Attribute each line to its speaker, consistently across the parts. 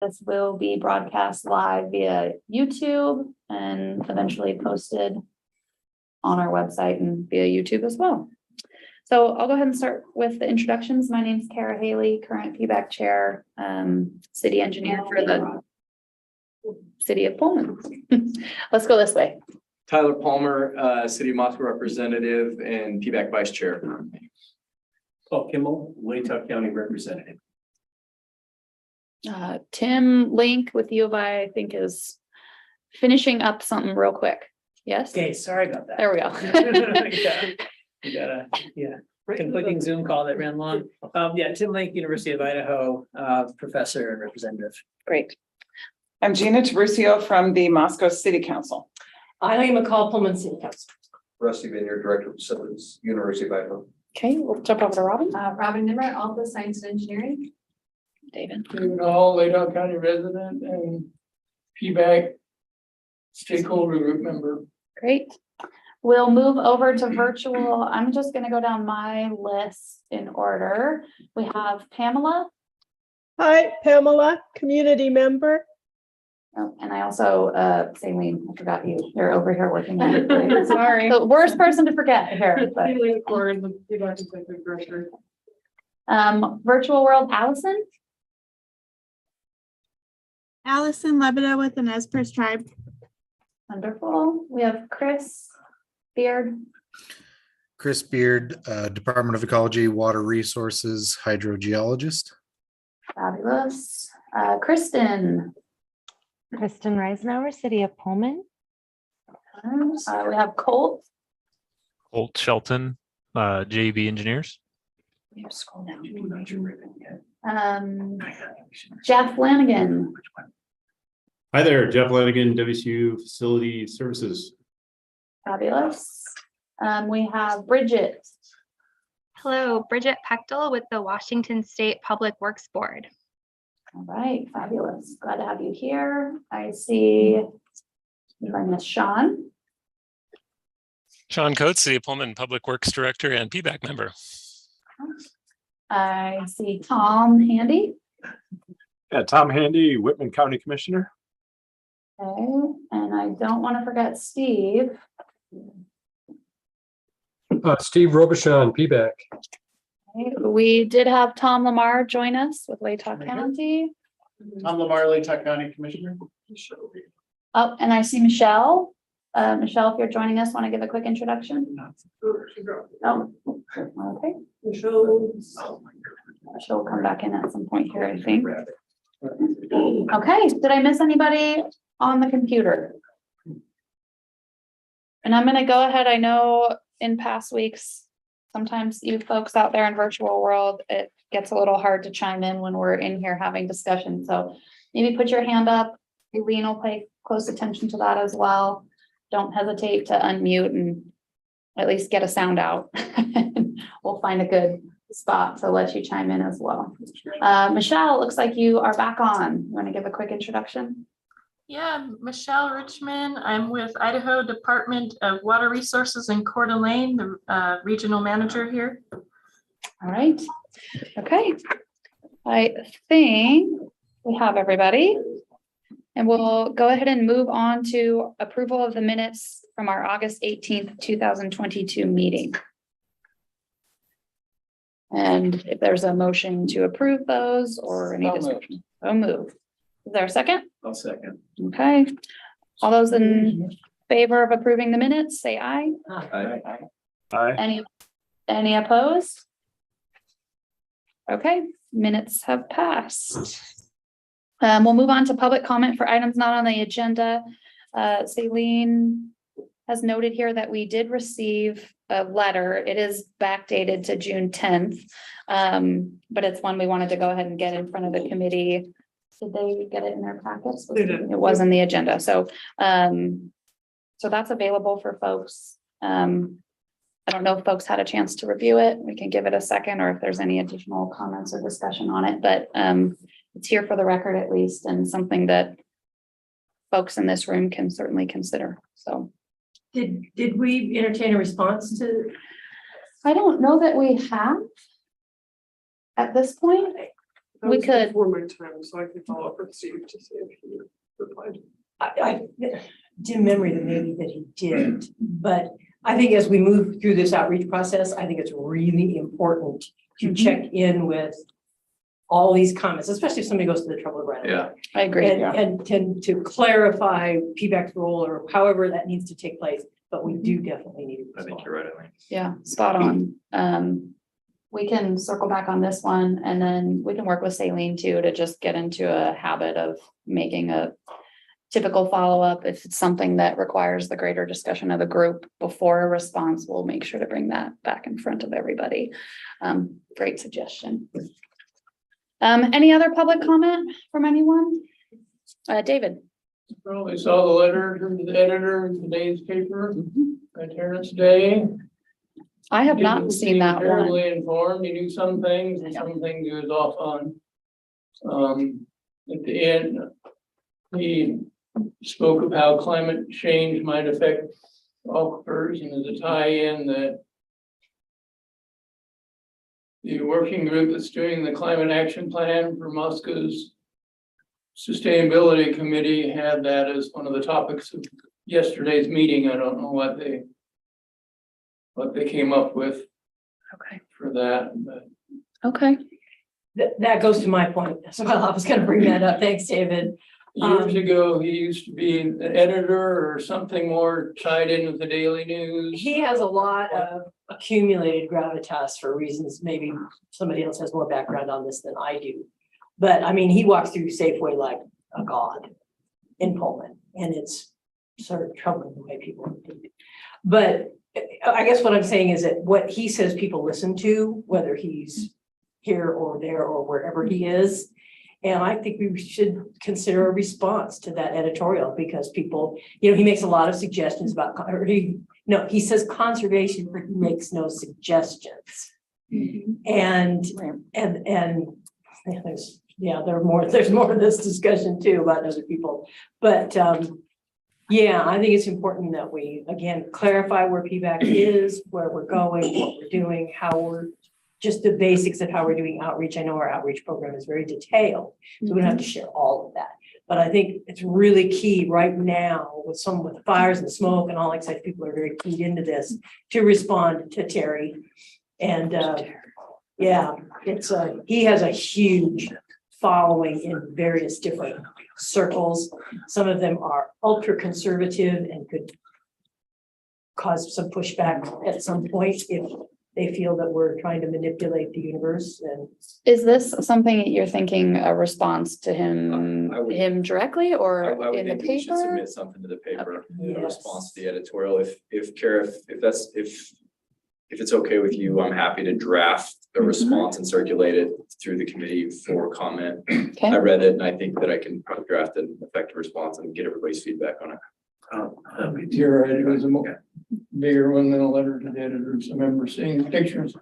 Speaker 1: This will be broadcast live via YouTube and eventually posted on our website and via YouTube as well. So I'll go ahead and start with the introductions. My name is Kara Haley, current PBAC chair, city engineer for the city of Pullman. Let's go this way.
Speaker 2: Tyler Palmer, City of Moscow representative and PBAC vice chair.
Speaker 3: Paul Kimmel, Watauga County representative.
Speaker 1: Tim Link with U of I think is finishing up something real quick. Yes.
Speaker 3: Okay, sorry about that.
Speaker 1: There we go.
Speaker 3: We got a conflicting Zoom call that ran long. Tim Link, University of Idaho, professor and representative.
Speaker 1: Great.
Speaker 4: I'm Gina Tabrusio from the Moscow City Council.
Speaker 5: Eileen McCall, Pullman City Council.
Speaker 6: Rusty Vineyard, Director of Facilities, University of Idaho.
Speaker 1: Okay, we'll jump over to Robin.
Speaker 5: Robin Nimmer, Alpha Science and Engineering.
Speaker 1: David.
Speaker 7: David Hall, Layton County resident and PBAC stakeholder group member.
Speaker 1: Great. We'll move over to virtual. I'm just going to go down my list in order. We have Pamela.
Speaker 8: Hi, Pamela, community member.
Speaker 1: Oh, and I also, Saline, I forgot you. You're over here working. On it. Sorry. The worst person to forget here. But. Virtual world, Allison.
Speaker 9: Allison Lebedeau with the Nez Perce tribe.
Speaker 1: Wonderful. We have Chris Beard.
Speaker 10: Chris Beard, Department of Ecology, Water Resources, hydrogeologist.
Speaker 1: Fabulous. Kristen.
Speaker 11: Kristen Reisenauer, City of Pullman.
Speaker 1: We have Colt.
Speaker 12: Colt Shelton, JB Engineers.
Speaker 1: We have to scroll down. Jeff Flanagan.
Speaker 13: Hi there, Jeff Lanigan, WCU Facility Services.
Speaker 1: Fabulous. We have Bridget.
Speaker 9: Hello, Bridget Pechtel with the Washington State Public Works Board.
Speaker 1: All right, fabulous. Glad to have you here. I see Miss Sean.
Speaker 14: Sean Coates, City of Pullman Public Works Director and PBAC member.
Speaker 1: I see Tom Handy.
Speaker 13: Yeah, Tom Handy, Whitman County Commissioner.
Speaker 1: Okay, and I don't want to forget Steve.
Speaker 7: Steve Robichon, PBAC.
Speaker 1: Okay, we did have Tom Lamar join us with Watauga County.
Speaker 3: Tom Lamar, Watauga County Commissioner.
Speaker 1: Oh, and I see Michelle. Michelle, if you're joining us, want to give a quick introduction? Oh, okay. She'll come back in at some point here, I think. Okay, did I miss anybody on the computer? And I'm going to go ahead. I know in past weeks, sometimes you folks out there in virtual world, it gets a little hard to chime in when we're in here having discussion. So maybe put your hand up. Eileen will pay close attention to that as well. Don't hesitate to unmute and at least get a sound out. We'll find a good spot to let you chime in as well. Michelle, looks like you are back on. You want to give a quick introduction?
Speaker 15: Yeah, Michelle Richmond. I'm with Idaho Department of Water Resources in Coeur d'Alene, the regional manager here.
Speaker 1: All right. Okay. I think we have everybody. And we'll go ahead and move on to approval of the minutes from our August 18th, 2022 meeting. And if there's a motion to approve those or any discussion, so move. Is there a second?
Speaker 3: I'll second.
Speaker 1: Okay. All those in favor of approving the minutes, say aye.
Speaker 13: Aye. Aye.
Speaker 1: Any opposed? Okay, minutes have passed. We'll move on to public comment for items not on the agenda. Celine has noted here that we did receive a letter. It is backdated to June 10th, but it's one we wanted to go ahead and get in front of the committee. Did they get it in their packets? It was in the agenda. So that's available for folks. I don't know if folks had a chance to review it. We can give it a second, or if there's any additional comments or discussion on it, but it's here for the record at least, and something that folks in this room can certainly consider. So
Speaker 5: did we entertain a response to?
Speaker 1: I don't know that we have at this point. We could.
Speaker 7: Before my time, so I can follow up with Steve to see if he replied.
Speaker 5: I dim memory that maybe that he did, but I think as we move through this outreach process, I think it's really important to check in with all these comments, especially if somebody goes to the trouble of writing.
Speaker 2: Yeah.
Speaker 1: I agree.
Speaker 5: And tend to clarify PBAC's role or however that needs to take place, but we do definitely need to
Speaker 2: I think
Speaker 5: respond.
Speaker 2: you're right, Eileen.
Speaker 1: Yeah, spot on. We can circle back on this one and then we can work with Saline too, to just get into a habit of making a typical follow-up. If it's something that requires the greater discussion of the group before a response, we'll make sure to bring that back in front of everybody. Great suggestion. Any other public comment from anyone? David.
Speaker 7: Well, I saw the letter from the editor in today's paper, Terrence Day.
Speaker 1: I have
Speaker 7: He
Speaker 1: not
Speaker 7: didn't
Speaker 1: seen
Speaker 7: seem
Speaker 1: that one.
Speaker 7: terribly informed. He knew some things and some things he was off on. At the end, he spoke of how climate change might affect aquifers, and as a tie-in that the working group that's doing the climate action plan for Moscow's sustainability committee had that as one of the topics of yesterday's meeting. I don't know what they came up with for that, but
Speaker 1: Okay.
Speaker 5: That goes to my point as well. I was gonna bring that up. Thanks, David.
Speaker 7: years ago, he used to be an editor or something more tied in with the Daily News.
Speaker 5: He has a lot of accumulated gravitas for reasons, maybe somebody else has more background on this than I do. But I mean, he walks through Safeway like a god in Pullman, and it's sort of troubling the way people think. But I guess what I'm saying is that what he says people listen to, whether he's here or there or wherever he is. And I think we should consider a response to that editorial because people, you know, he makes a lot of suggestions about, or he says conservation, but he makes no suggestions. And there's more of this discussion too about other people. But yeah, I think it's important that we, again, clarify where PBAC is, where we're going, what we're doing, how we're, just the basics of how we're doing outreach. I know our outreach program is very detailed, so we don't have to share all of that. But I think it's really key right now with the fires and smoke and all like that, people are very keyed into this to respond to Terry. And yeah, it's he has a huge following in various different circles. Some of them are ultra conservative and could cause some pushback at some point if they feel that we're trying to manipulate the universe. And
Speaker 1: is this something that you're thinking a response to him directly or
Speaker 2: I would
Speaker 1: in the
Speaker 2: think we should
Speaker 1: paper?
Speaker 2: submit something to the paper, in
Speaker 5: Yes.
Speaker 2: response to the editorial. If it's okay with you, I'm happy to draft a response and circulate it through the committee for comment.
Speaker 1: Okay.
Speaker 2: I read it and I think that I can probably draft an effective response and get everybody's feedback on it.
Speaker 7: You're right, it was a bigger one than a letter to the editors. I remember seeing the pictures.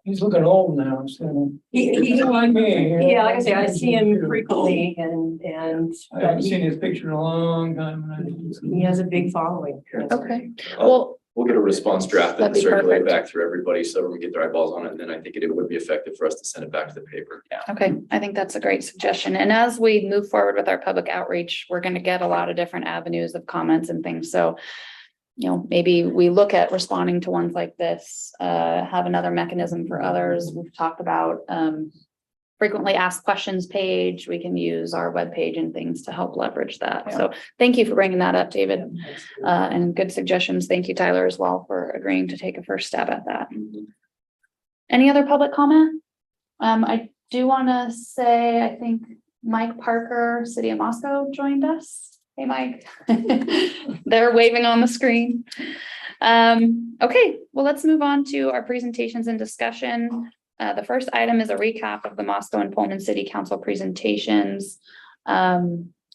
Speaker 7: He's looking old now, so.
Speaker 5: he
Speaker 7: like me.
Speaker 5: yeah, like I say, I see him frequently and
Speaker 7: I haven't seen his picture in a long time.
Speaker 5: he has a big following.
Speaker 1: Okay, well,
Speaker 2: We'll get a response drafted and
Speaker 1: That'd be
Speaker 2: circulate
Speaker 1: perfect.
Speaker 2: back through everybody so everyone get their eyeballs on it. And then I think it would be effective for us to send it back to the paper.
Speaker 1: okay, I think that's a great suggestion. And as we move forward with our public outreach, we're going to get a lot of different avenues of comments and things. So, you know, maybe we look at responding to ones like this, have another mechanism for others. We've talked about frequently asked questions page. We can use our webpage and things to help leverage that. So thank you for bringing that up, David. And good suggestions. Thank you, Tyler, as well, for agreeing to take a first stab at that. Any other public comment? I do want to say, I think Mike Parker, City of Moscow, joined us. Hey, Mike. They're waving on the screen. Okay, well, let's move on to our presentations and discussion. The first item is a recap of the Moscow and Pullman City Council presentations.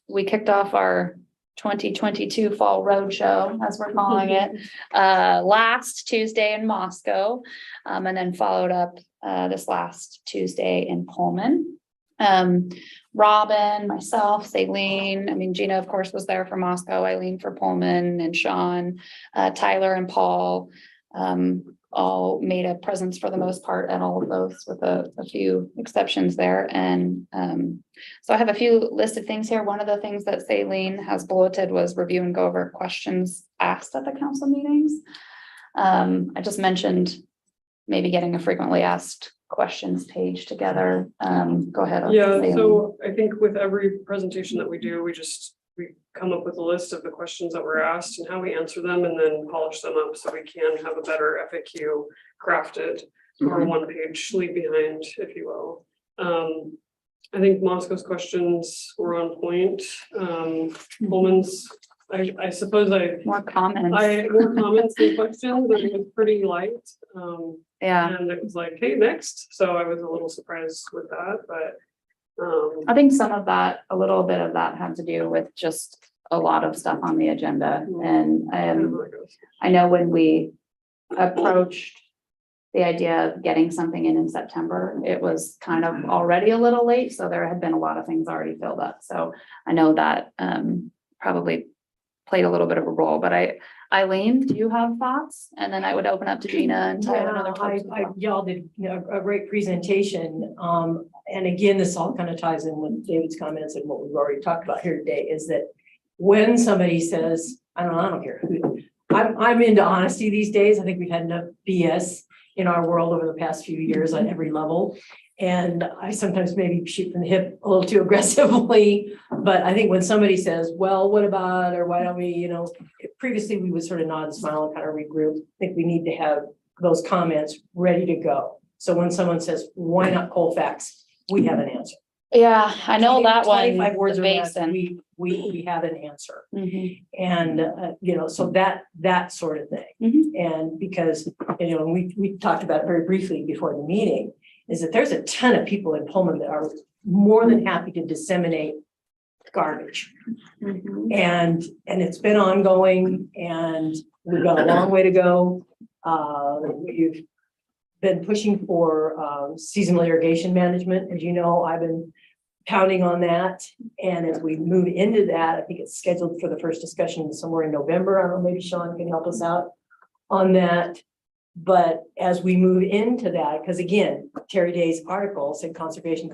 Speaker 1: We kicked off our 2022 Fall Roadshow, as we're calling it, last Tuesday in Moscow, and then followed up this last Tuesday in Pullman. Robin, myself, Saline, I mean, Gina, of course, was there for Moscow, Eileen for Pullman, and Sean, Tyler and Paul. all made a presence for the most part at all of those, with a few exceptions there. And so I have a few listed things here. One of the things that Saline has bulleted was review and go over questions asked at the council meetings. I just mentioned maybe getting a frequently asked questions page together. Go ahead.
Speaker 16: Yeah,
Speaker 1: Saline.
Speaker 16: so I think with every presentation that we do, we come up with a list of the questions that were asked and how we answer them, and then polish them up so we can have a better FAQ crafted or one-page leave behind, if you will. I think Moscow's questions were on point. Pullman's, I suppose
Speaker 1: more comments.
Speaker 16: more comments than questions, but it was pretty light.
Speaker 1: Yeah.
Speaker 16: And it was like, hey, next. So I was a little surprised with that, but
Speaker 1: I think some of that, a little bit of that had to do with just a lot of stuff on the agenda. And I know when we approached the idea of getting something in September, it was kind of already a little late. So there had been a lot of things already filled up. So I know that probably played a little bit of a role, but Eileen, do you have thoughts? And then I would open up to Gina and Tyler and other folks.
Speaker 5: Y'all did a great presentation. And again, this all kind of ties in with David's comments and what we've already talked about here today, is that when somebody says, I don't care who, I'm into honesty these days. I think we've had enough BS in our world over the past few years on every level. And I sometimes maybe shoot from the hip a little too aggressively, but I think when somebody says, well, what about, or why don't we, previously we would sort of nod and smile and kind of regroup. I think we need to have those comments ready to go. So when someone says, why not Colfax? We have an answer.
Speaker 1: Yeah, I know that one.
Speaker 5: 25 words
Speaker 1: the
Speaker 5: or less,
Speaker 1: basin.
Speaker 5: we have an answer.
Speaker 1: Mhm.
Speaker 5: And, so that sort of thing.
Speaker 1: Mhm.
Speaker 5: And because, we talked about it very briefly before the meeting, is that there's a ton of people in Pullman that are more than happy to disseminate garbage.
Speaker 1: Mhm.
Speaker 5: And it's been ongoing, and we've got a long way to go. We've been pushing for seasonal irrigation management. As you know, I've been pounding on that. And as we move into that, I think it's scheduled for the first discussion somewhere in November. I don't know, maybe Sean can help us out on that. But as we move into that, because again, Terry Day's article said conservation,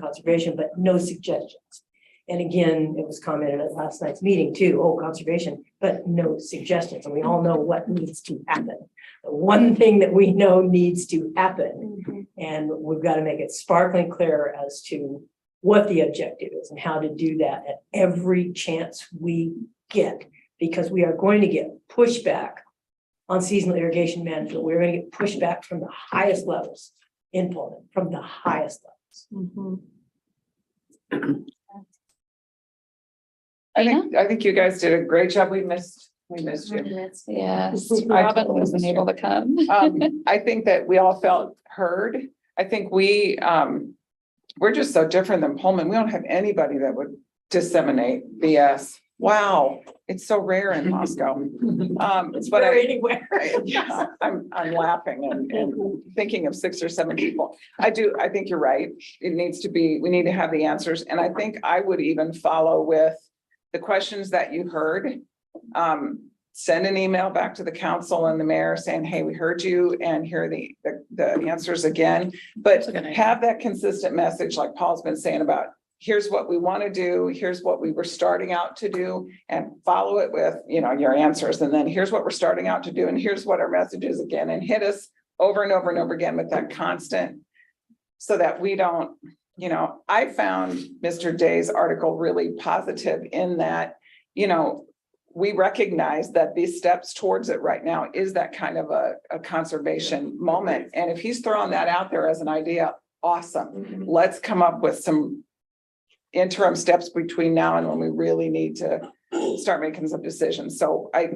Speaker 5: but no suggestions. And again, it was commented at last night's meeting too, conservation, but no suggestions. And we all know what needs to happen. The one thing that we know needs to happen, and we've got to make it sparkling clear as to what the objective is and how to do that at every chance we get, because we are going to get pushback on seasonal irrigation management. We're going to get pushback from the highest levels in Pullman, from the highest levels.
Speaker 4: I think you guys did a great job. We missed you.
Speaker 1: Yes, Robin wasn't able to come.
Speaker 4: I think that we all felt heard. I think we're just so different than Pullman. We don't have anybody that would disseminate BS. Wow, it's so rare in Moscow.
Speaker 5: It's rare anywhere.
Speaker 4: I'm laughing and thinking of 6 or 7 people. I think you're right. We need to have the answers. And I think I would even follow with the questions that you heard. Send an email back to the council and the mayor saying, hey, we heard you, and here are the answers again. But have that consistent message, like Paul's been saying, about here's what we want to do, here's what we were starting out to do, and follow it with, your answers. And then here's what we're starting out to do, and here's what our message is again, and hit us over and over and over again with that constant, so that we don't, I found Mr. Day's article really positive in that, we recognize that these steps towards it right now is that kind of a conservation moment. And if he's throwing that out there as an idea, awesome. Let's come up with some interim steps between now and when we really need to start making some decisions. So I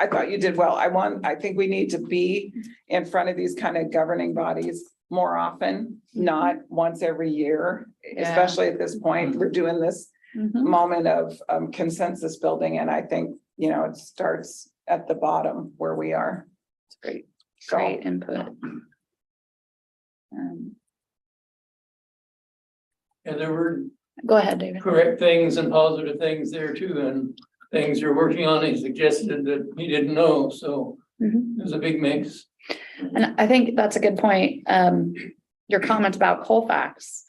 Speaker 4: thought you did well. I think we need to be in front of these kind of governing bodies more often, not once every year, especially at this point. We're doing this moment of consensus building. And I think, it starts at the bottom where we are. It's great.
Speaker 1: Great input.
Speaker 7: And there were
Speaker 1: Go ahead, David.
Speaker 7: correct things and positive things there too, and things you're working on. He suggested that he didn't know, so there's a big mix.
Speaker 1: And I think that's a good point. Your comment about Colfax.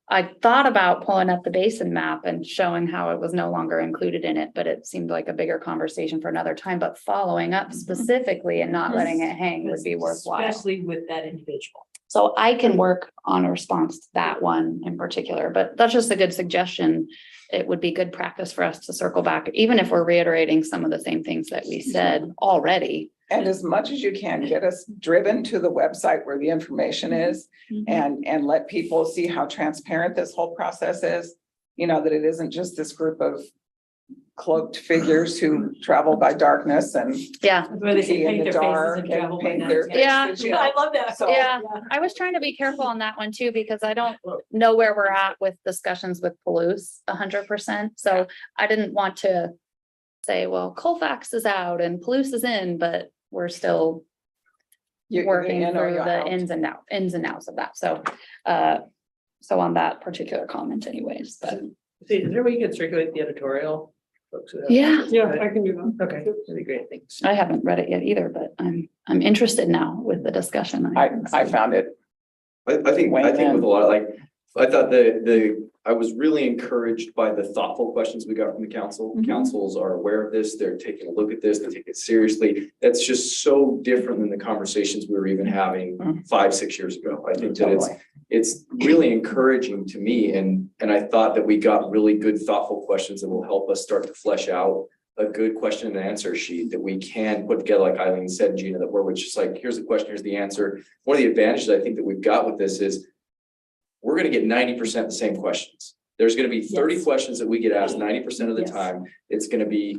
Speaker 1: I thought about pulling up the basin map and showing how it was no longer included in it, but it seemed like a bigger conversation for another time, but following up specifically and not letting it hang would be worthwhile.
Speaker 5: Especially with that individual.
Speaker 1: So I can work on a response to that one in particular, but that's just a good suggestion. It would be good practice for us to circle back, even if we're reiterating some of the same things that we said already.
Speaker 4: And as much as you can, get us driven to the website where the information is and let people see how transparent this whole process is. You know, that it isn't just this group of cloaked figures who travel by darkness and
Speaker 1: Yeah.
Speaker 5: Where they
Speaker 4: see in
Speaker 5: paint
Speaker 4: the
Speaker 5: their faces
Speaker 4: dark
Speaker 5: and
Speaker 4: and
Speaker 5: travel by
Speaker 4: paint
Speaker 5: night.
Speaker 4: their
Speaker 1: Yeah.
Speaker 4: faces, you know.
Speaker 5: I love that.
Speaker 4: So-
Speaker 1: Yeah, I was trying to be careful on that one too, because I don't know where we're at with discussions with Palouse 100%. So I didn't want to say, well, Colfax is out and Palouse is in, but we're still
Speaker 4: You're
Speaker 1: working
Speaker 4: in or
Speaker 1: through
Speaker 4: you're
Speaker 1: the
Speaker 4: out.
Speaker 1: ins and outs of that. So, so on that particular comment anyways, but
Speaker 3: See, is there a way you can circulate the editorial? Folks who have-
Speaker 1: yeah,
Speaker 16: Yeah, I can do that.
Speaker 3: Okay, that'd be great, thanks.
Speaker 1: I haven't read it yet either, but I'm interested now with the discussion.
Speaker 4: I found it.
Speaker 2: I think with a lot of like, I thought I was really encouraged by the thoughtful questions we got from the council. Councils are aware of this. They're taking a look at this. They take it seriously. That's just so different than the conversations we were even having 5-6 years ago. I think that it's really encouraging to me. And I thought that we got really good, thoughtful questions that will help us start to flesh out a good question and answer sheet that we can put together, like Eileen said, Gina, that we're just like, here's the question, here's the answer. One of the advantages I think that we've got with this is we're going to get 90% the same questions. There's going to be 30 questions that we get asked 90% of the time. It's going to be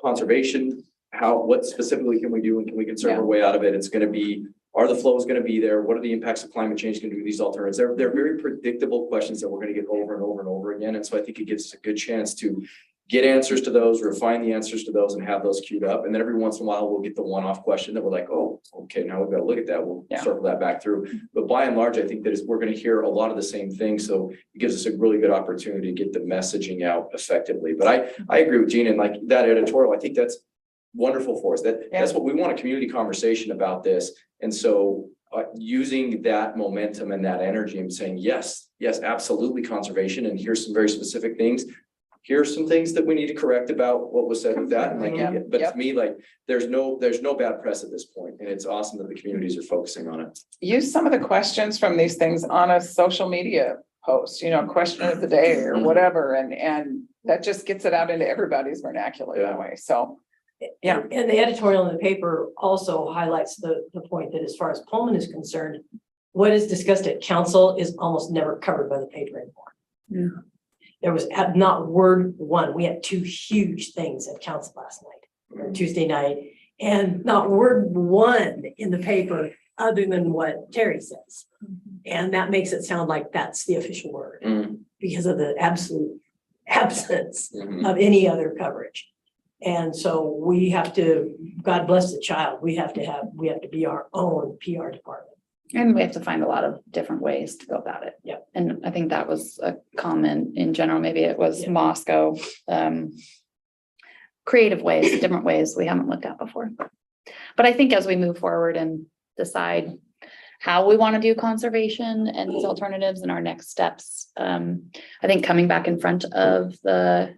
Speaker 2: conservation. What specifically can we do and can we conserve our way out of it? It's going to be, are the flows going to be there? What are the impacts of climate change going to do with these alternatives? They're very predictable questions that we're going to get over and over and over again. And so I think it gives us a good chance to get answers to those, refine the answers to those and have those queued up. And then every once in a while, we'll get the one-off question that we're like, oh, okay, now we've got to look at that. We'll circle that back through. But by and large, I think that we're going to hear a lot of the same things. So it gives us a really good opportunity to get the messaging out effectively. But I agree with Gina, and like that editorial, I think that's wonderful for us. That's what we want, a community conversation about this. And so using that momentum and that energy and saying, yes, absolutely conservation. And here's some very specific things. Here's some things that we need to correct about what was said with that. And but to me, like, there's no bad press at this point, and it's awesome that the communities are focusing on it.
Speaker 4: Use some of the questions from these things on a social media post, you know, question of the day or whatever. And that just gets it out into everybody's vernacular that way. So, yeah.
Speaker 5: And the editorial in the paper also highlights the point that as far as Pullman is concerned, what is discussed at council is almost never covered by the paper anymore. There was not word one. We had 2 huge things at council last night, or Tuesday night, and not word one in the paper other than what Terry says. And that makes it sound like that's the official word because of the absolute absence of any other coverage. And so we have to, God bless the child, we have to be our own PR department.
Speaker 1: And we have to find a lot of different ways to go about it.
Speaker 5: Yeah.
Speaker 1: And I think that was a comment in general. Maybe it was Moscow. Creative ways, different ways we haven't looked at before. But I think as we move forward and decide how we want to do conservation and these alternatives and our next steps, I think coming back in front of the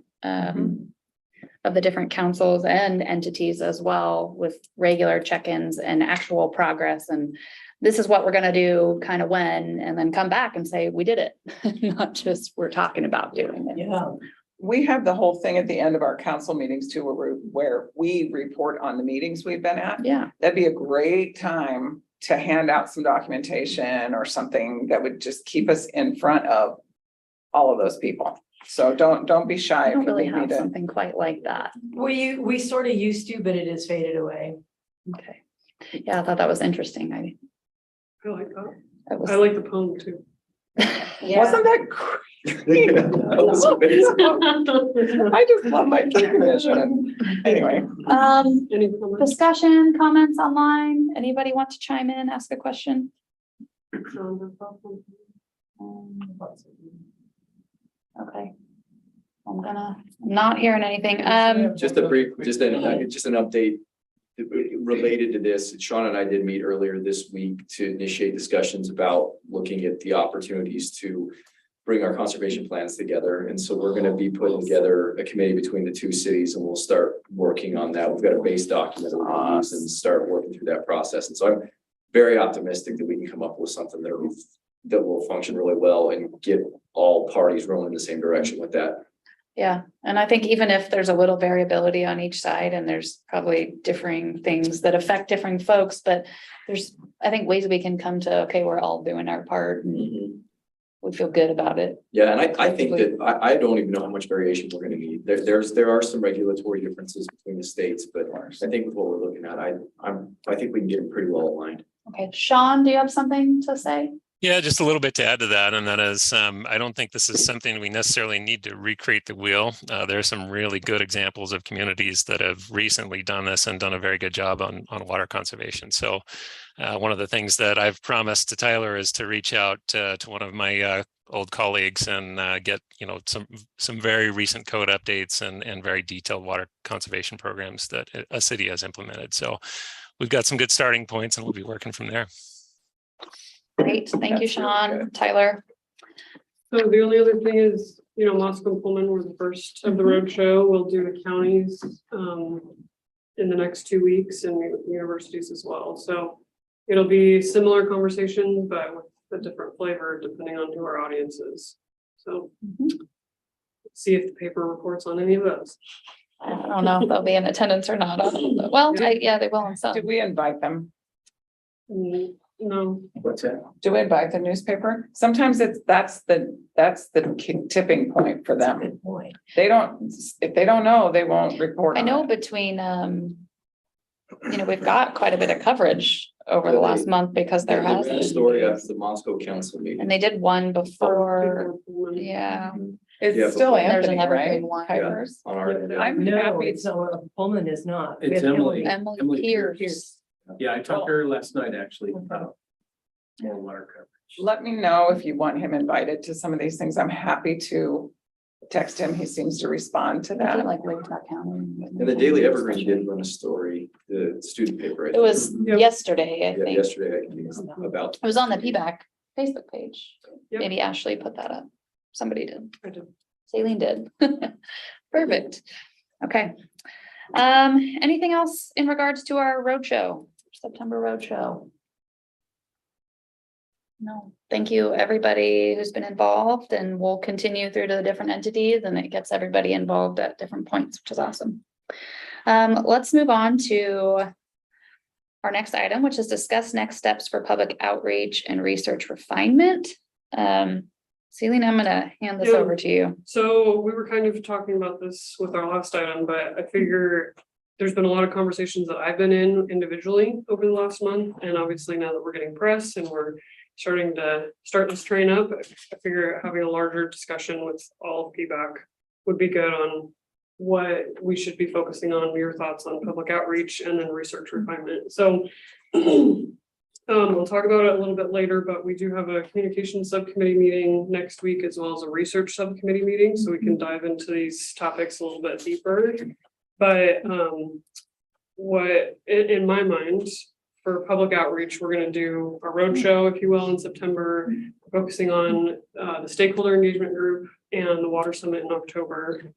Speaker 1: different councils and entities as well with regular check-ins and actual progress, and this is what we're going to do kind of when, and then come back and say we did it, not just we're talking about doing it.
Speaker 5: Yeah.
Speaker 4: We have the whole thing at the end of our council meetings too, where we report on the meetings we've been at.
Speaker 1: Yeah.
Speaker 4: That'd be a great time to hand out some documentation or something that would just keep us in front of all of those people. So don't be shy.
Speaker 1: I don't really have something quite like that.
Speaker 5: We sort of used to, but it has faded away.
Speaker 1: Okay. Yeah, I thought that was interesting.
Speaker 16: I like that.
Speaker 1: It was,
Speaker 16: I like the poem too.
Speaker 4: Wasn't that great? I just love my commission. Anyway.
Speaker 1: Discussion, comments online. Anybody want to chime in, ask a question? Okay. I'm not hearing anything.
Speaker 2: Just an update. related to this, Sean and I did meet earlier this week to initiate discussions about looking at the opportunities to bring our conservation plans together. And so we're going to be putting together a committee between the two cities, and we'll start working on that. We've got a base document that we'll use and start working through that process. And so I'm very optimistic that we can come up with something that will function really well and get all parties rolling in the same direction with that.
Speaker 1: Yeah, and I think even if there's a little variability on each side, and there's probably differing things that affect different folks, but there's, I think, ways we can come to, okay, we're all doing our part and we feel good about it.
Speaker 2: Yeah, and I think that I don't even know how much variation we're gonna need. There are some regulatory differences between the states, but I think with what we're looking at, I think we can get them pretty well aligned.
Speaker 1: Okay, Sean, do you have something to say?
Speaker 14: Yeah, just a little bit to add to that, and that is, I don't think this is something we necessarily need to recreate the wheel. There are some really good examples of communities that have recently done this and done a very good job on water conservation. So one of the things that I've promised to Tyler is to reach out to one of my old colleagues and get some very recent code updates and very detailed water conservation programs that a city has implemented. So we've got some good starting points, and we'll be working from there.
Speaker 1: Great, thank you, Sean. Tyler.
Speaker 16: So the only other thing is, Moscow and Pullman were the first of the road show. We'll do the counties in the next 2 weeks, and universities as well. So it'll be similar conversation, but with a different flavor depending on who our audience is. So see if the paper reports on any of those.
Speaker 1: I don't know if they'll be in attendance or not. Well, yeah, they will in some.
Speaker 4: Did we invite them?
Speaker 16: No.
Speaker 2: What's that?
Speaker 4: Do we invite the newspaper? Sometimes that's the tipping point for them.
Speaker 5: Good point.
Speaker 4: If they don't know, they won't report.
Speaker 1: I
Speaker 4: on
Speaker 1: know
Speaker 4: it.
Speaker 1: between, we've got quite a bit of coverage over the last month because there has
Speaker 2: been a
Speaker 1: been.
Speaker 2: story after the Moscow Council meeting.
Speaker 1: And they did one before, yeah.
Speaker 4: It's
Speaker 2: Yeah,
Speaker 4: still
Speaker 1: There's
Speaker 4: Anthony,
Speaker 1: another
Speaker 4: right?
Speaker 1: big one.
Speaker 4: Kuipers?
Speaker 2: On our end, yeah.
Speaker 4: I'm
Speaker 5: No,
Speaker 4: happy.
Speaker 5: it's not, Pullman is not. We
Speaker 13: It's
Speaker 5: have
Speaker 13: Emily.
Speaker 1: Emily Pierce.
Speaker 13: Yeah, I talked to her last night, actually, about more water coverage.
Speaker 4: Let me know if you want him invited to some of these things. I'm happy to text him. He seems to respond to that.
Speaker 1: Like Wichita County.
Speaker 2: And the Daily Evergreen did run a story, the student paper. I
Speaker 1: It
Speaker 2: think.
Speaker 1: was yesterday, I
Speaker 2: Yeah,
Speaker 1: think.
Speaker 2: yesterday, I think, about.
Speaker 1: It was on the PBAC Facebook page.
Speaker 16: Yep.
Speaker 1: Maybe Ashley put that up. Somebody did.
Speaker 16: I did.
Speaker 1: Celine did. Perfect. Okay. Anything else in regards to our roadshow, September roadshow? No, thank you, everybody who's been involved, and we'll continue through to the different entities, and it gets everybody involved at different points, which is awesome. Let's move on to our next item, which is discuss next steps for public outreach and research refinement. Celine, I'm gonna hand this over to you.
Speaker 16: So we were kind of talking about this with our last item, but I figure there's been a lot of conversations that I've been in individually over the last month. And obviously now that we're getting press and we're starting to start this train up, I figure having a larger discussion with all of PBAC would be good on what we should be focusing on, your thoughts on public outreach and then research refinement. So we'll talk about it a little bit later, but we do have a communication subcommittee meeting next week as well as a research subcommittee meeting, so we can dive into these topics a little bit deeper. But what in my mind for public outreach, we're going to do a roadshow, if you will, in September, focusing on the stakeholder engagement group and the water summit in October,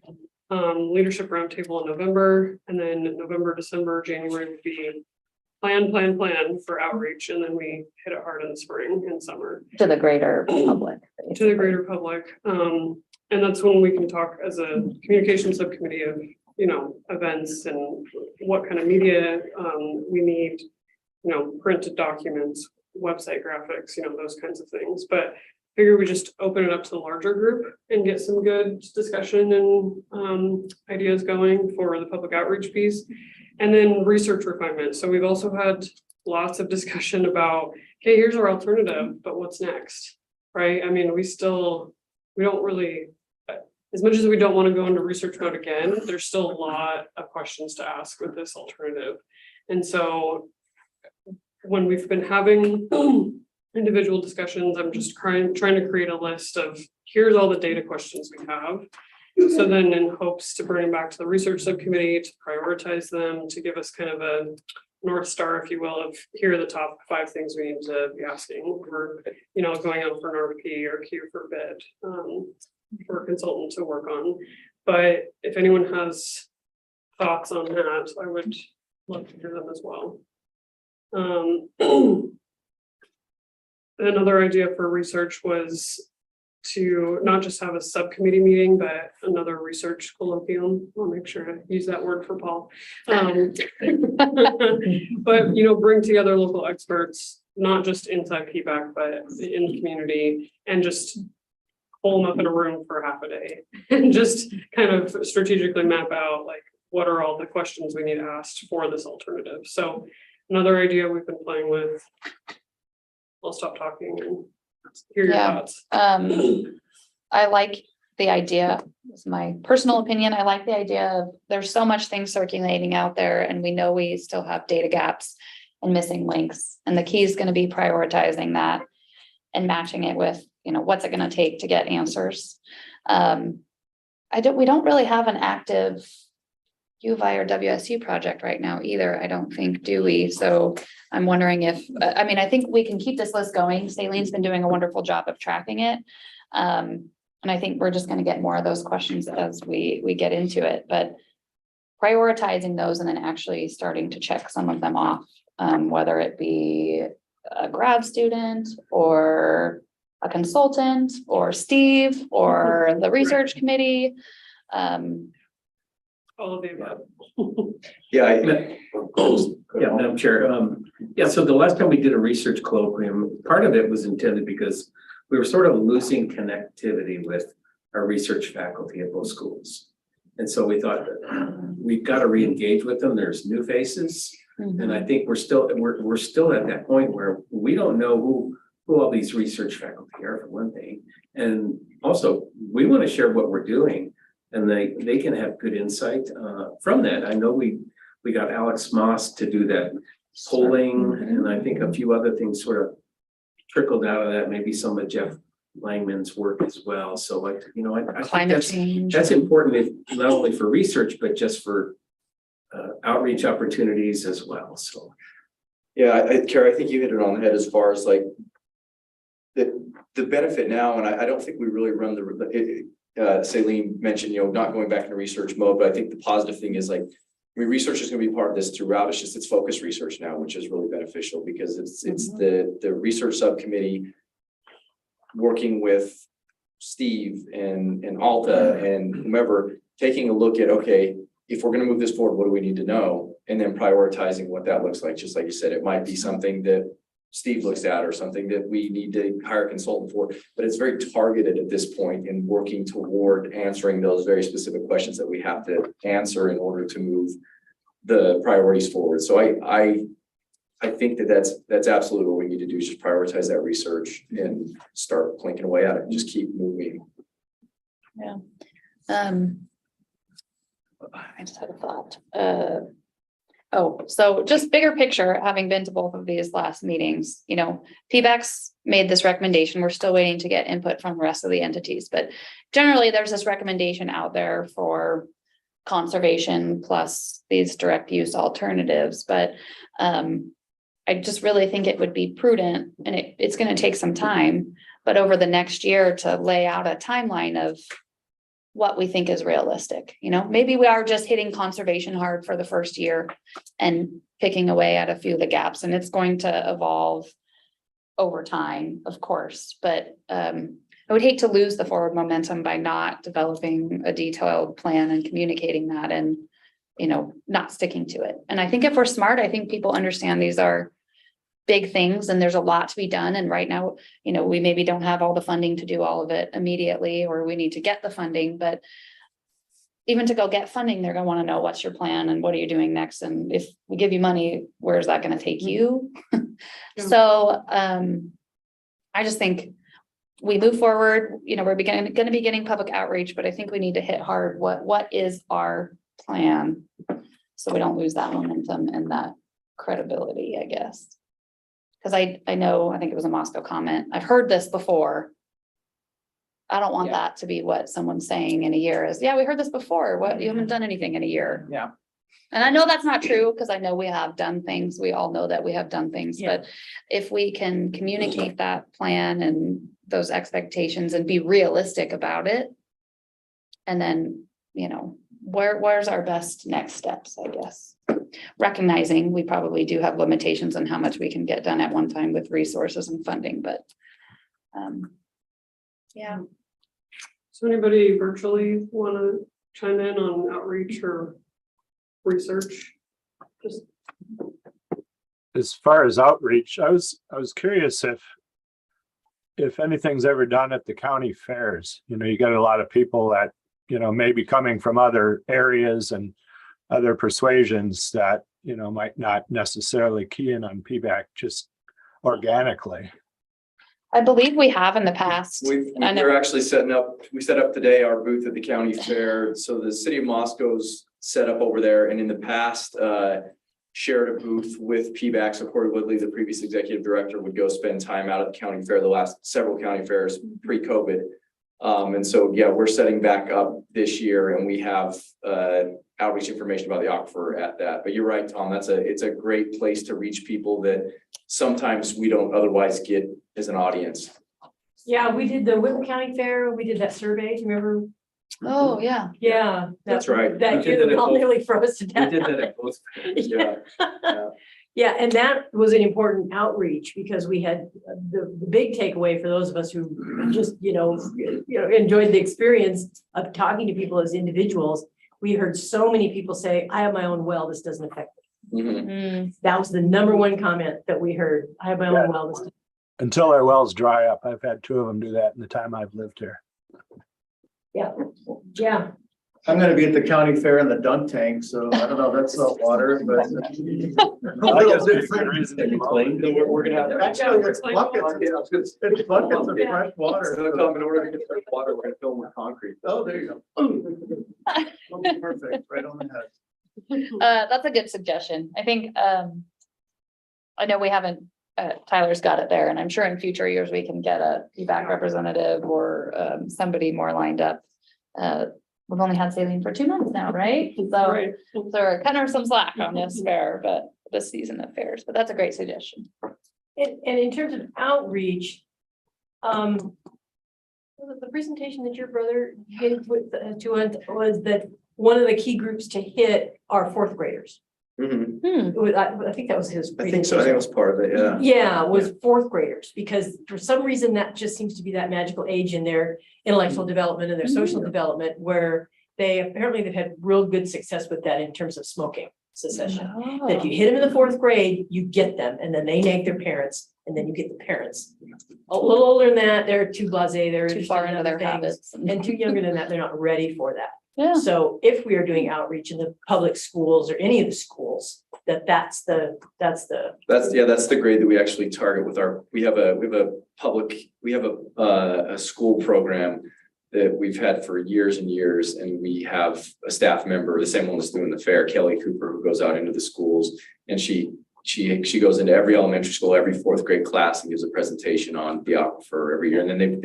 Speaker 16: leadership roundtable in November, and then November, December, January would be plan for outreach, and then we hit it hard in the spring and summer.
Speaker 1: To the greater public.
Speaker 16: To the greater public. And that's when we can talk as a communication subcommittee of, events and what kind of media we need, printed documents, website graphics, those kinds of things. But figure we just open it up to the larger group and get some good discussion and ideas going for the public outreach piece. And then research refinement. So we've also had lots of discussion about, okay, here's our alternative, but what's next, right? I mean, we don't really, as much as we don't want to go into research mode again, there's still a lot of questions to ask with this alternative. And so when we've been having individual discussions, I'm just trying to create a list of, here's all the data questions we have. So then in hopes to bring back to the research subcommittee to prioritize them, to give us kind of a North Star, if you will, of here are the top 5 things we need to be asking or, going out for an RFP or queue for bid for a consultant to work on. But if anyone has thoughts on that, I would love to hear them as well. Another idea for research was to not just have a subcommittee meeting, but another research colloquium. I'll make sure to use that word for Paul. But, bring together local experts, not just inside PBAC, but in the community, and just pull them up in a room for half a day and just kind of strategically map out like, what are all the questions we need asked for this alternative? So another idea we've been playing with, I'll stop talking and hear your thoughts.
Speaker 1: I like the idea, it's my personal opinion. I like the idea of there's so much things circulating out there and we know we still have data gaps and missing links. And the key is going to be prioritizing that and matching it with, what's it going to take to get answers. We don't really have an active U of I or WSU project right now either, I don't think, do we? So I'm wondering if, I think we can keep this list going. Saileen's been doing a wonderful job of tracking it. And I think we're just going to get more of those questions as we get into it, but prioritizing those and then actually starting to check some of them off, whether it be a grad student or a consultant or Steve or the research committee.
Speaker 16: All of the above.
Speaker 17: Madam Chair. So the last time we did a research colloquium, part of it was intended because we were sort of losing connectivity with our research faculty at both schools. And so we thought that we've got to re-engage with them. There's new faces. And I think we're still at that point where we don't know who all these research faculty are, for one thing. And also we want to share what we're doing. And they can have good insight from that. I know we got Alex Moss to do that polling, and I think a few other things sort of trickled out of that. Maybe some of Jeff Langman's work as well. So I think that's important, not only for research but just for outreach opportunities as well. So
Speaker 2: Kara, I think you hit it on the head as far as like the benefit now, and I don't think we really run Saleen mentioned, not going back into research mode, but I think the positive thing is research is going to be part of this throughout. It's focused research now, which is really beneficial because it's the research subcommittee working with Steve and Alta and whomever, taking a look at, okay, if we're going to move this forward, what do we need to know? And then prioritizing what that looks like. Just like you said, it might be something that Steve looks at or something that we need to hire a consultant for, but it's very targeted at this point in working toward answering those very specific questions that we have to answer in order to move the priorities forward. So I think that's absolutely what we need to do is just prioritize that research and start clinking away at it and just keep moving.
Speaker 1: Yeah. I just had a thought. So just bigger picture, having been to both of these last meetings, PBAC's made this recommendation. We're still waiting to get input from the rest of the entities, but generally there's this recommendation out there for conservation plus these direct use alternatives. But I just really think it would be prudent, and it's going to take some time, but over the next year to lay out a timeline of what we think is realistic. Maybe we are just hitting conservation hard for the first year and picking away at a few of the gaps, and it's going to evolve over time, of course, but I would hate to lose the forward momentum by not developing a detailed plan and communicating that and, not sticking to it. And I think if we're smart, I think people understand these are big things and there's a lot to be done. And right now, we maybe don't have all the funding to do all of it immediately, or we need to get the funding, but even to go get funding, they're going to want to know what's your plan and what are you doing next? And if we give you money, where's that going to take you? So I just think we move forward, we're going to be getting public outreach, but I think we need to hit hard. What is our plan? So we don't lose that momentum and that credibility, I guess. Because I know, I think it was a Moscow comment. I've heard this before. I don't want
Speaker 4: Yeah.
Speaker 1: that to be what someone's saying in a year is, yeah, we heard this before. What, you haven't done anything in a year.
Speaker 4: Yeah.
Speaker 1: And I know that's not true because I know we have done things. We all know that we have done things,
Speaker 5: Yeah.
Speaker 1: but if we can communicate that plan and those expectations and be realistic about it. And then, where's our best next steps, I guess. Recognizing we probably do have limitations on how much we can get done at one time with resources and funding, but. Yeah.
Speaker 16: So anybody virtually want to chime in on outreach or research? Just
Speaker 18: As far as outreach, I was curious if anything's ever done at the county fairs. You got a lot of people that, maybe coming from other areas and other persuasions that, might not necessarily key in on PBAC just organically.
Speaker 1: I believe we have in the past.
Speaker 2: We're actually we set up today our booth at the county fair. So the city of Moscow's set up over there, and in the past, shared a booth with PBAC. So Corey Woodley, the previous executive director, would go spend time out at the county fair, the last several county fairs pre-COVID. And so, yeah, we're setting back up this year, and we have outreach information about the aquifer at that. But you're right, Tom, it's a great place to reach people that sometimes we don't otherwise get as an audience.
Speaker 5: Yeah, we did the Whitman County Fair. We did that survey. Do you remember?
Speaker 1: Oh, yeah.
Speaker 5: Yeah.
Speaker 2: That's right.
Speaker 5: That
Speaker 17: We did
Speaker 5: year
Speaker 17: that
Speaker 5: we
Speaker 17: at
Speaker 5: all
Speaker 17: both-
Speaker 5: nearly froze to
Speaker 17: We
Speaker 5: death.
Speaker 17: did that at both.
Speaker 2: Yeah.
Speaker 5: Yeah, and that was an important outreach because we had the big takeaway for those of us who just, enjoyed the experience of talking to people as individuals. We heard so many people say, I have my own well, this doesn't affect me.
Speaker 2: Mhm.
Speaker 5: That was the number one comment that we heard. I have my own well. This
Speaker 18: Until our wells dry up. I've had 2 of them do that in the time I've lived here.
Speaker 5: Yeah, yeah.
Speaker 6: I'm gonna be at the county fair in the dunk tank, so I don't know, that's salt water, but.
Speaker 2: I guess there's a reason to complain. We're gonna have.
Speaker 6: Actually, it's buckets, it's buckets of fresh water.
Speaker 2: In order to get fresh water, we're gonna fill them with concrete.
Speaker 6: Oh, there you go. Perfect, right on the head.
Speaker 1: That's a good suggestion. I think, I know we haven't, Tyler's got it there, and I'm sure in future years we can get a feedback representative or somebody more lined up. We've only had Saline for 2 months now, right? So,
Speaker 16: Right.
Speaker 1: so we're cutting her some slack on this fair, but this season of fairs, but that's a great suggestion.
Speaker 5: And in terms of outreach, was it the presentation that your brother gave to us was that one of the key groups to hit are 4th graders.
Speaker 2: Mhm.
Speaker 5: I think that was his.
Speaker 2: I think so. I think it was part of it. Yeah.
Speaker 5: Yeah, was 4th graders, because for some reason that just seems to be that magical age in their intellectual development and their social development, where they've had real good success with that in terms of smoking cessation. That if you hit them in the 4th grade, you get them, and then they nag their parents, and then you get the parents. A little older than that, they're too blasé, they're
Speaker 1: Too far into their
Speaker 5: things,
Speaker 1: habits.
Speaker 5: and too younger than that, they're not ready for that.
Speaker 1: Yeah.
Speaker 5: So if we are doing outreach in the public schools or any of the schools, that's the.
Speaker 2: That's the grade that we actually target with we have a school program that we've had for years and years, and we have a staff member, the same one that's doing the fair, Kelly Cooper, who goes out into the schools, and she goes into every elementary school, every 4th grade class, and gives a presentation on the aquifer every year, and then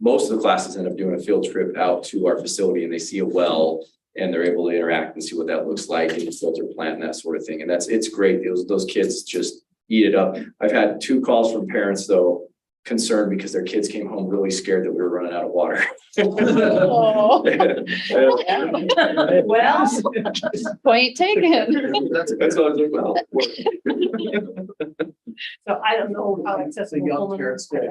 Speaker 2: most of the classes end up doing a field trip out to our facility, and they see a well, and they're able to interact and see what that looks like, and the filter plant and that sort of thing. And it's great. Those kids just eat it up. I've had 2 calls from parents, though, concerned because their kids came home really scared that we were running out of water.
Speaker 1: Oh. Well, point taken.
Speaker 2: That's what I was like, well.
Speaker 5: So I don't know how accessible.
Speaker 6: young parents did.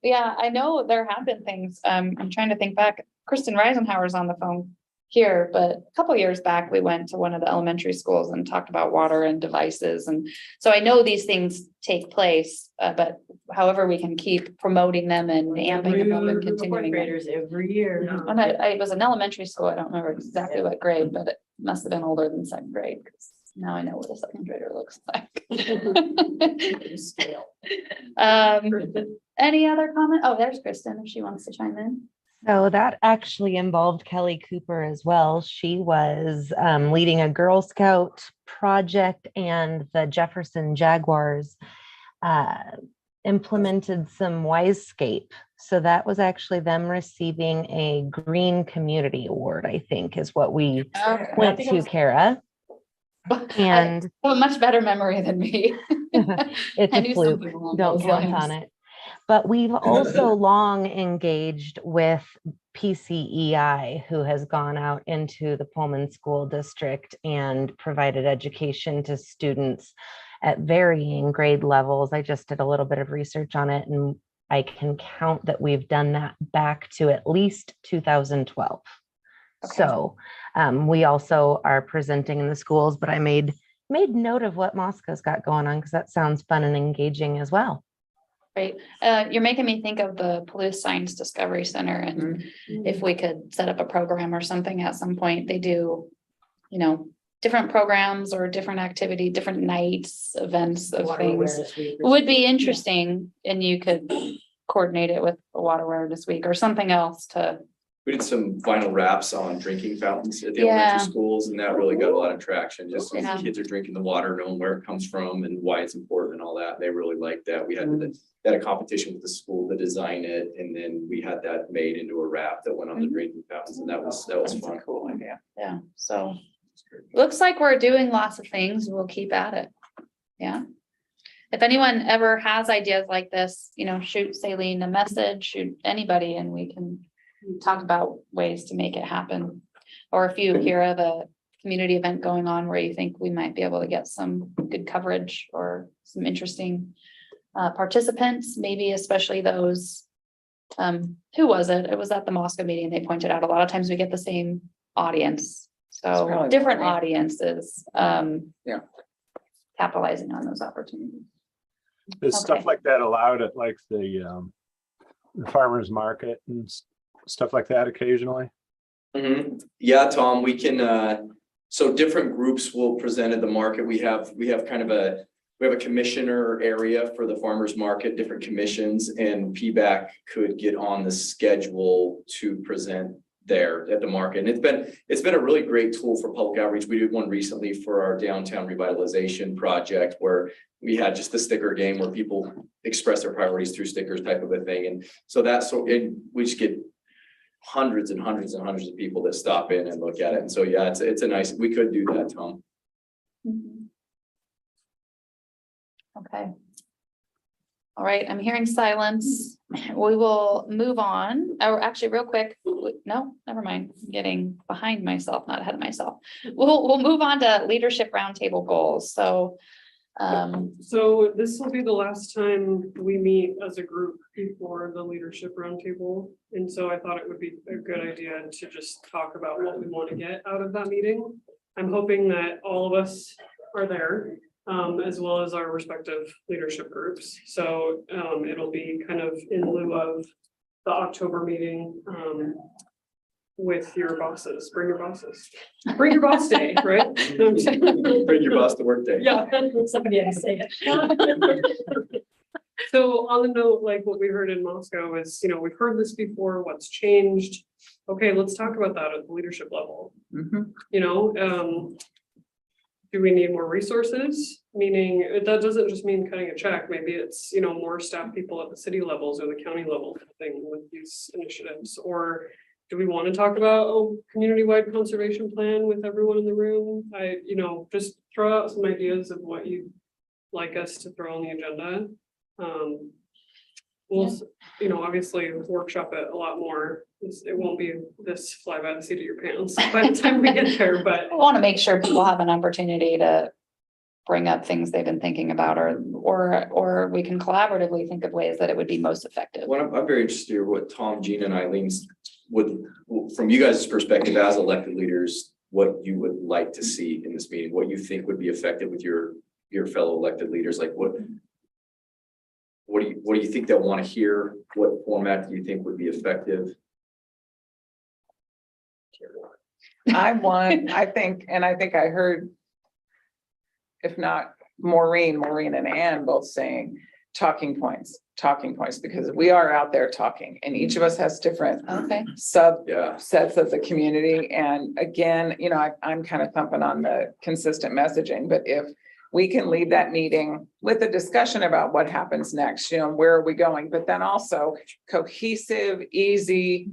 Speaker 1: Yeah, I know there have been things. I'm trying to think back. Kristen Reisenhower's on the phone here, but a couple years back, we went to one of the elementary schools and talked about water and devices. And so I know these things take place, but however we can keep promoting them and amping them up and continuing.
Speaker 5: Graders every year.
Speaker 1: And I was in elementary school. I don't remember exactly what grade, but it must have been older than 2nd grade, because now I know what a 2nd grader looks like. Any other comment? Oh, there's Kristen, if she wants to chime in.
Speaker 11: So that actually involved Kelly Cooper as well. She was leading a Girl Scout project, and the Jefferson Jaguars implemented some Wisescape So that was actually them receiving a Green Community Award, I think is what we went to, Kara. And
Speaker 1: I have a much better memory than me.
Speaker 11: it's
Speaker 1: I
Speaker 11: a
Speaker 1: knew
Speaker 11: fluke.
Speaker 1: something along
Speaker 11: Don't
Speaker 1: those
Speaker 11: count
Speaker 1: lines.
Speaker 11: on it. But we've also long engaged with PCEI, who has gone out into the Pullman School District and provided education to students at varying grade levels. I just did a little bit of research on it, and I can count that we've done that back to at least 2012.
Speaker 1: Okay.
Speaker 11: So we also are presenting in the schools, but I made note of what Moscow's got going on because that sounds fun and engaging as well.
Speaker 1: Right. You're making me think of the Palouse Science Discovery Center, and if we could set up a program or something at some point, they do, you know, different programs or different activity, different nights, events of
Speaker 5: Water
Speaker 1: things.
Speaker 5: Awareness Week
Speaker 1: It
Speaker 5: or
Speaker 1: would be interesting, and you could coordinate it with the Water Awareness Week or something else to.
Speaker 2: We did some vinyl wraps on drinking fountains at the
Speaker 1: Yeah.
Speaker 2: elementary schools, and that really got a lot of traction, just so
Speaker 1: Yeah.
Speaker 2: kids are drinking the water, knowing where it comes from and why it's important and all that. They really liked that. We had a competition with the school to design it, and then we had that made into a wrap that went on the drinking fountains, and that was fun.
Speaker 4: Cool idea.
Speaker 1: Yeah, so looks like we're doing lots of things. We'll keep at it. Yeah. If anyone ever has ideas like this, you know, shoot Saline a message, shoot anybody, and we can talk about ways to make it happen. Or if you hear of a community event going on where you think we might be able to get some good coverage or some interesting participants, maybe especially those, who was it? It was at the Moscow meeting. They pointed out a lot of times we get the same audience. So
Speaker 4: probably
Speaker 1: different
Speaker 4: right.
Speaker 1: audiences,
Speaker 4: Yeah.
Speaker 1: capitalizing on those opportunities.
Speaker 18: Is
Speaker 1: Okay.
Speaker 18: stuff like that allowed at like the farmer's market and stuff like that occasionally?
Speaker 2: Yeah, Tom, we can, so different groups will present at the market. We have kind of we have a commissioner area for the farmer's market, different commissions, and PBAC could get on the schedule to present there at the market. And it's been a really great tool for public outreach. We did one recently for our downtown revitalization project where we had just the sticker game where people express their priorities through stickers type of a thing. And so we just get hundreds and hundreds and hundreds of people that stop in and look at it. And so, yeah, it's a nice, we could do that, Tom.
Speaker 1: Okay. All right, I'm hearing silence. We will move on. Or actually, real quick, no, never mind. I'm getting behind myself, not ahead of myself. We'll move on to leadership roundtable goals. So
Speaker 16: So this will be the last time we meet as a group before the leadership roundtable. And so I thought it would be a good idea to just talk about what we want to get out of that meeting. I'm hoping that all of us are there, as well as our respective leadership groups. So it'll be kind of in lieu of the October meeting with your bosses. Bring your bosses. Bring your boss day, right?
Speaker 2: Bring your boss to work day.
Speaker 16: Yeah. Somebody had to say it. So on the note, like what we heard in Moscow is, you know, we've heard this before, what's changed? Okay, let's talk about that at the leadership level. You know, do we need more resources? Meaning that doesn't just mean cutting a check. Maybe it's, you know, more staff people at the city levels or the county level thing with these initiatives. Or do we want to talk about a community-wide conservation plan with everyone in the room? You know, just throw out some ideas of what you'd like us to throw on the agenda. We'll, you know, obviously workshop it a lot more. It won't be this fly by the seat of your pants by the time we get there, but
Speaker 1: I want to make sure people have an opportunity to bring up things they've been thinking about, or we can collaboratively think of ways that it would be most effective.
Speaker 2: Well, I'm very interested in what Tom, Gina, and Eileen's would, from you guys' perspective as elected leaders, what you would like to see in this meeting, what you think would be effective with your fellow elected leaders, like what do you think they'll want to hear? What format do you think would be effective?
Speaker 4: I think I heard, if not Maureen and Ann both saying talking points, because we are out there talking and each of us has different subsets of the community. And again, you know, I'm kind of thumping on the consistent messaging, but if we can leave that meeting with a discussion about what happens next, you know, where are we going? But then also cohesive, easy,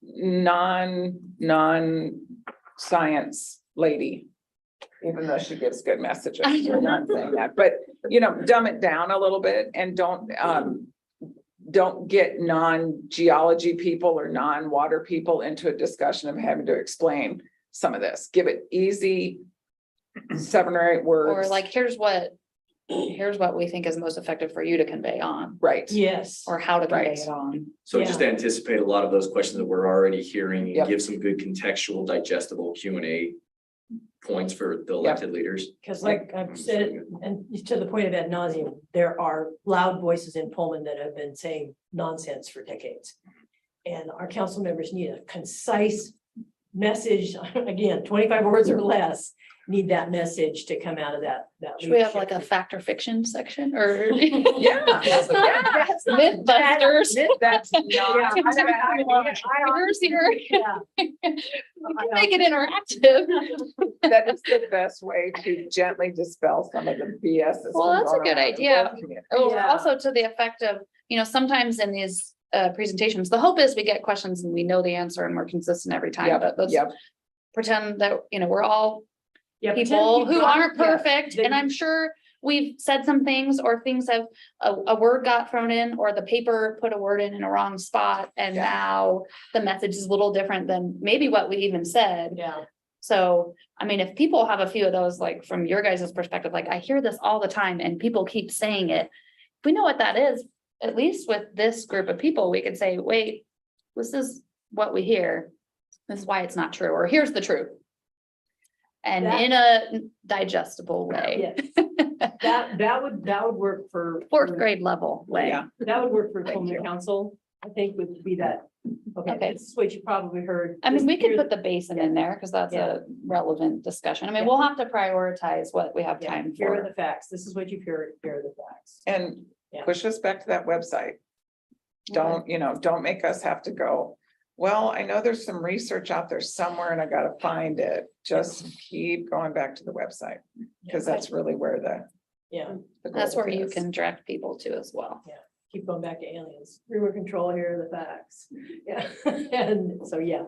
Speaker 4: non-science lady. Even though she gives good messages, we're not saying that, but you know, dumb it down a little bit and don't get non-geology people or non-water people into a discussion of having to explain some of this. Give it easy, 7 or 8 words.
Speaker 1: Or like, here's what we think is most effective for you to convey on.
Speaker 4: Right.
Speaker 5: Yes.
Speaker 1: Or how to convey
Speaker 4: Right.
Speaker 1: it on.
Speaker 2: So just anticipate a lot of those questions that we're already hearing and
Speaker 4: Yep.
Speaker 2: give some good contextual, digestible Q&A points for the elected leaders.
Speaker 5: Because like I've said, and to the point of ad nauseum, there are loud voices in Pullman that have been saying nonsense for decades. And our council members need a concise message, again, 25 words or less, need that message to come out of that.
Speaker 1: Should we have like a fact or fiction section or?
Speaker 4: Yeah.
Speaker 1: Mythbusters.
Speaker 4: That's
Speaker 1: Here's your. We can make it interactive.
Speaker 4: That is the best way to gently dispel some of the BS.
Speaker 1: Well, that's a good idea. Or
Speaker 5: Yeah.
Speaker 1: also to the effect of, you know, sometimes in these presentations, the hope is we get questions and we know the answer and we're consistent every time, but let's pretend that, you know, we're all people who aren't perfect, and I'm sure we've said some things or things have a word got thrown in or the paper put a word in a wrong spot and now the message is a little different than maybe what we even said.
Speaker 5: Yeah.
Speaker 1: So, I mean, if people have a few of those, like from your guys' perspective, like I hear this all the time and people keep saying it. If we know what that is, at least with this group of people, we could say, wait, this is what we hear. This is why it's not true, or here's the truth. And in a digestible way.
Speaker 5: Yes. That would work for.
Speaker 1: 4th grade level way.
Speaker 4: Yeah.
Speaker 5: That would work for Pullman Council, I think would be that. Okay, this is what you probably heard.
Speaker 1: I mean, we could put the basin in there because that's a relevant discussion. I mean, we'll have to prioritize what we have time
Speaker 5: Here are
Speaker 1: for.
Speaker 5: the facts. This is what you've heard. Here are the facts.
Speaker 4: And
Speaker 5: Yeah.
Speaker 4: push us back to that website. Don't, you know, don't make us have to go, well, I know there's some research out there somewhere and I gotta find it. Just keep going back to the website, because that's really where the
Speaker 1: That's where
Speaker 4: gold
Speaker 1: you
Speaker 4: is.
Speaker 1: can direct people to as well.
Speaker 5: Yeah, keep going back to aliens, remote control, here are the facts. Yeah, and so, yeah,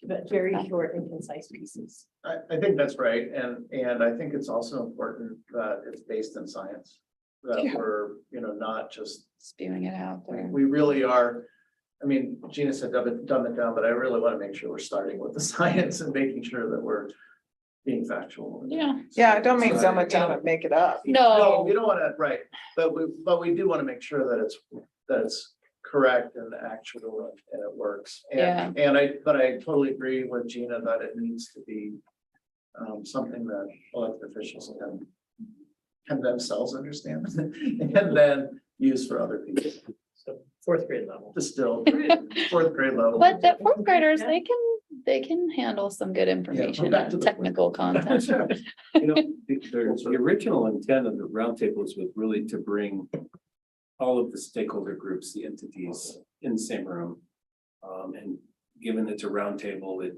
Speaker 5: but very short and concise pieces.
Speaker 6: I think that's right, and I think it's also important that it's based in science. That we're, you know, not just
Speaker 1: spewing it out there.
Speaker 6: We really are. I mean, Gina said dumb it down, but I really want to make sure we're starting with the science and making sure that we're being factual.
Speaker 1: Yeah.
Speaker 4: Yeah, don't make dumb it down and make it up.
Speaker 6: No, we don't want to, right, but we do want to make sure that it's correct and actual and it works. And but I totally agree with Gina that it needs to be something that elected officials can themselves understand and then use for other people.
Speaker 3: So 4th grade level.
Speaker 6: Distilled, 4th grade level.
Speaker 1: But the 4th graders, they can handle some good information
Speaker 6: back to
Speaker 1: and
Speaker 6: the
Speaker 1: technical content.
Speaker 17: You know, the original intent of the roundtable was really to bring all of the stakeholder groups, the entities in the same room. And given it's a roundtable, it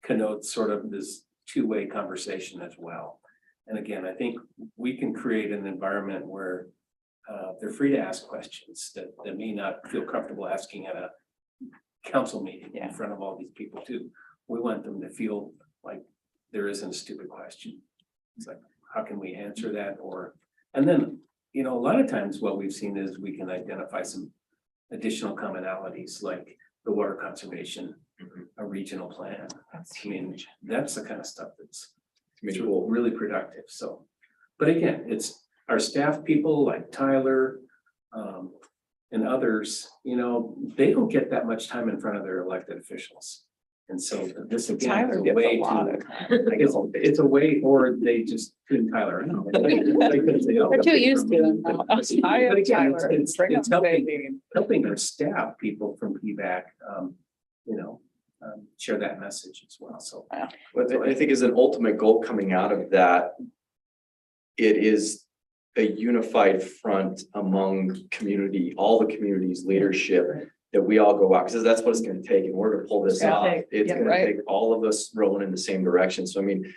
Speaker 17: connotes sort of this two-way conversation as well. And again, I think we can create an environment where they're free to ask questions that they may not feel comfortable asking at a council meeting in front of all these people too. We want them to feel like there isn't a stupid question. It's like, how can we answer that? And then, you know, a lot of times what we've seen is we can identify some additional commonalities like the water conservation, a regional plan. I mean, that's the kind of stuff that's really productive. So, but again, it's our staff people like Tyler and others, you know, they don't get that much time in front of their elected officials. And so this again is a way to, I guess it's a way, or they just couldn't Tyler out.
Speaker 1: They're too used to it.
Speaker 17: But again, it's helping our staff people from PBAC, you know, share that message as well. So
Speaker 2: What I think is an ultimate goal coming out of that, it is a unified front among all the community's leadership that we all go out, because that's what it's going to take in order to pull this off. It's going to take all of us rowing in the same direction. So I mean,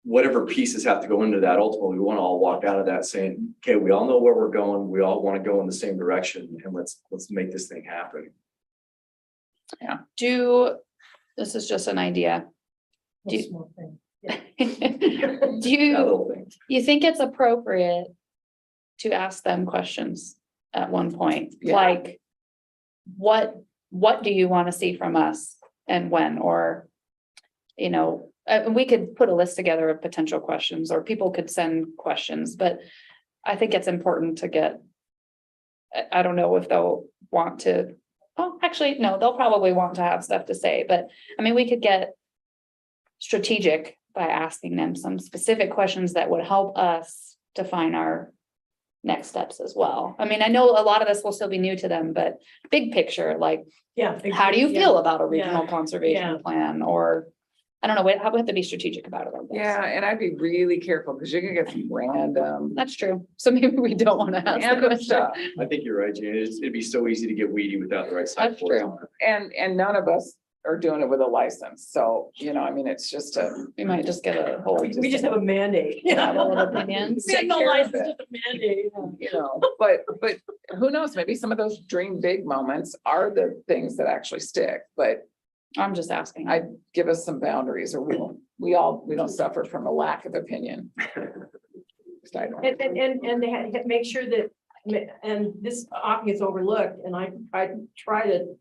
Speaker 2: whatever pieces have to go into that, ultimately, we want to all walk out of that saying, okay, we all know where we're going. We all want to go in the same direction, and let's make this thing happen.
Speaker 1: Yeah. This is just an idea. Do
Speaker 5: Small thing.
Speaker 1: you think it's appropriate to ask them questions at one point?
Speaker 4: Yeah.
Speaker 1: Like, what do you want to see from us and when? Or, you know, we could put a list together of potential questions, or people could send questions, but I think it's important to get, I don't know if they'll want to, oh, actually, no, they'll probably want to have stuff to say, but I mean, we could get strategic by asking them some specific questions that would help us define our next steps as well. I mean, I know a lot of this will still be new to them, but big picture, like,
Speaker 5: Yeah.
Speaker 1: how do you
Speaker 5: yeah.
Speaker 1: feel about a regional conservation
Speaker 5: Yeah.
Speaker 1: plan? Or, I don't know, we have to be strategic about it. I guess.
Speaker 4: Yeah, and I'd be really careful because you're gonna get some random.
Speaker 1: That's true. So maybe we don't want to ask the
Speaker 4: Random
Speaker 1: question.
Speaker 4: stuff.
Speaker 2: I think you're right, Gina. It'd be so easy to get weedy without the right side.
Speaker 1: That's true.
Speaker 4: And none of us are doing it with a license. So, you know, I mean, it's just
Speaker 1: We might just get a whole.
Speaker 5: We just have a mandate.
Speaker 1: Yeah, a little opinions.
Speaker 5: We have no
Speaker 4: Take care of
Speaker 5: license,
Speaker 4: it.
Speaker 5: just a mandate.
Speaker 4: you know, but who knows, maybe some of those dream big moments are the things that actually stick, but
Speaker 1: I'm just asking.
Speaker 4: I give us some boundaries or we don't suffer from a lack of opinion.
Speaker 5: And they had to make sure that, and this often gets overlooked, and I try to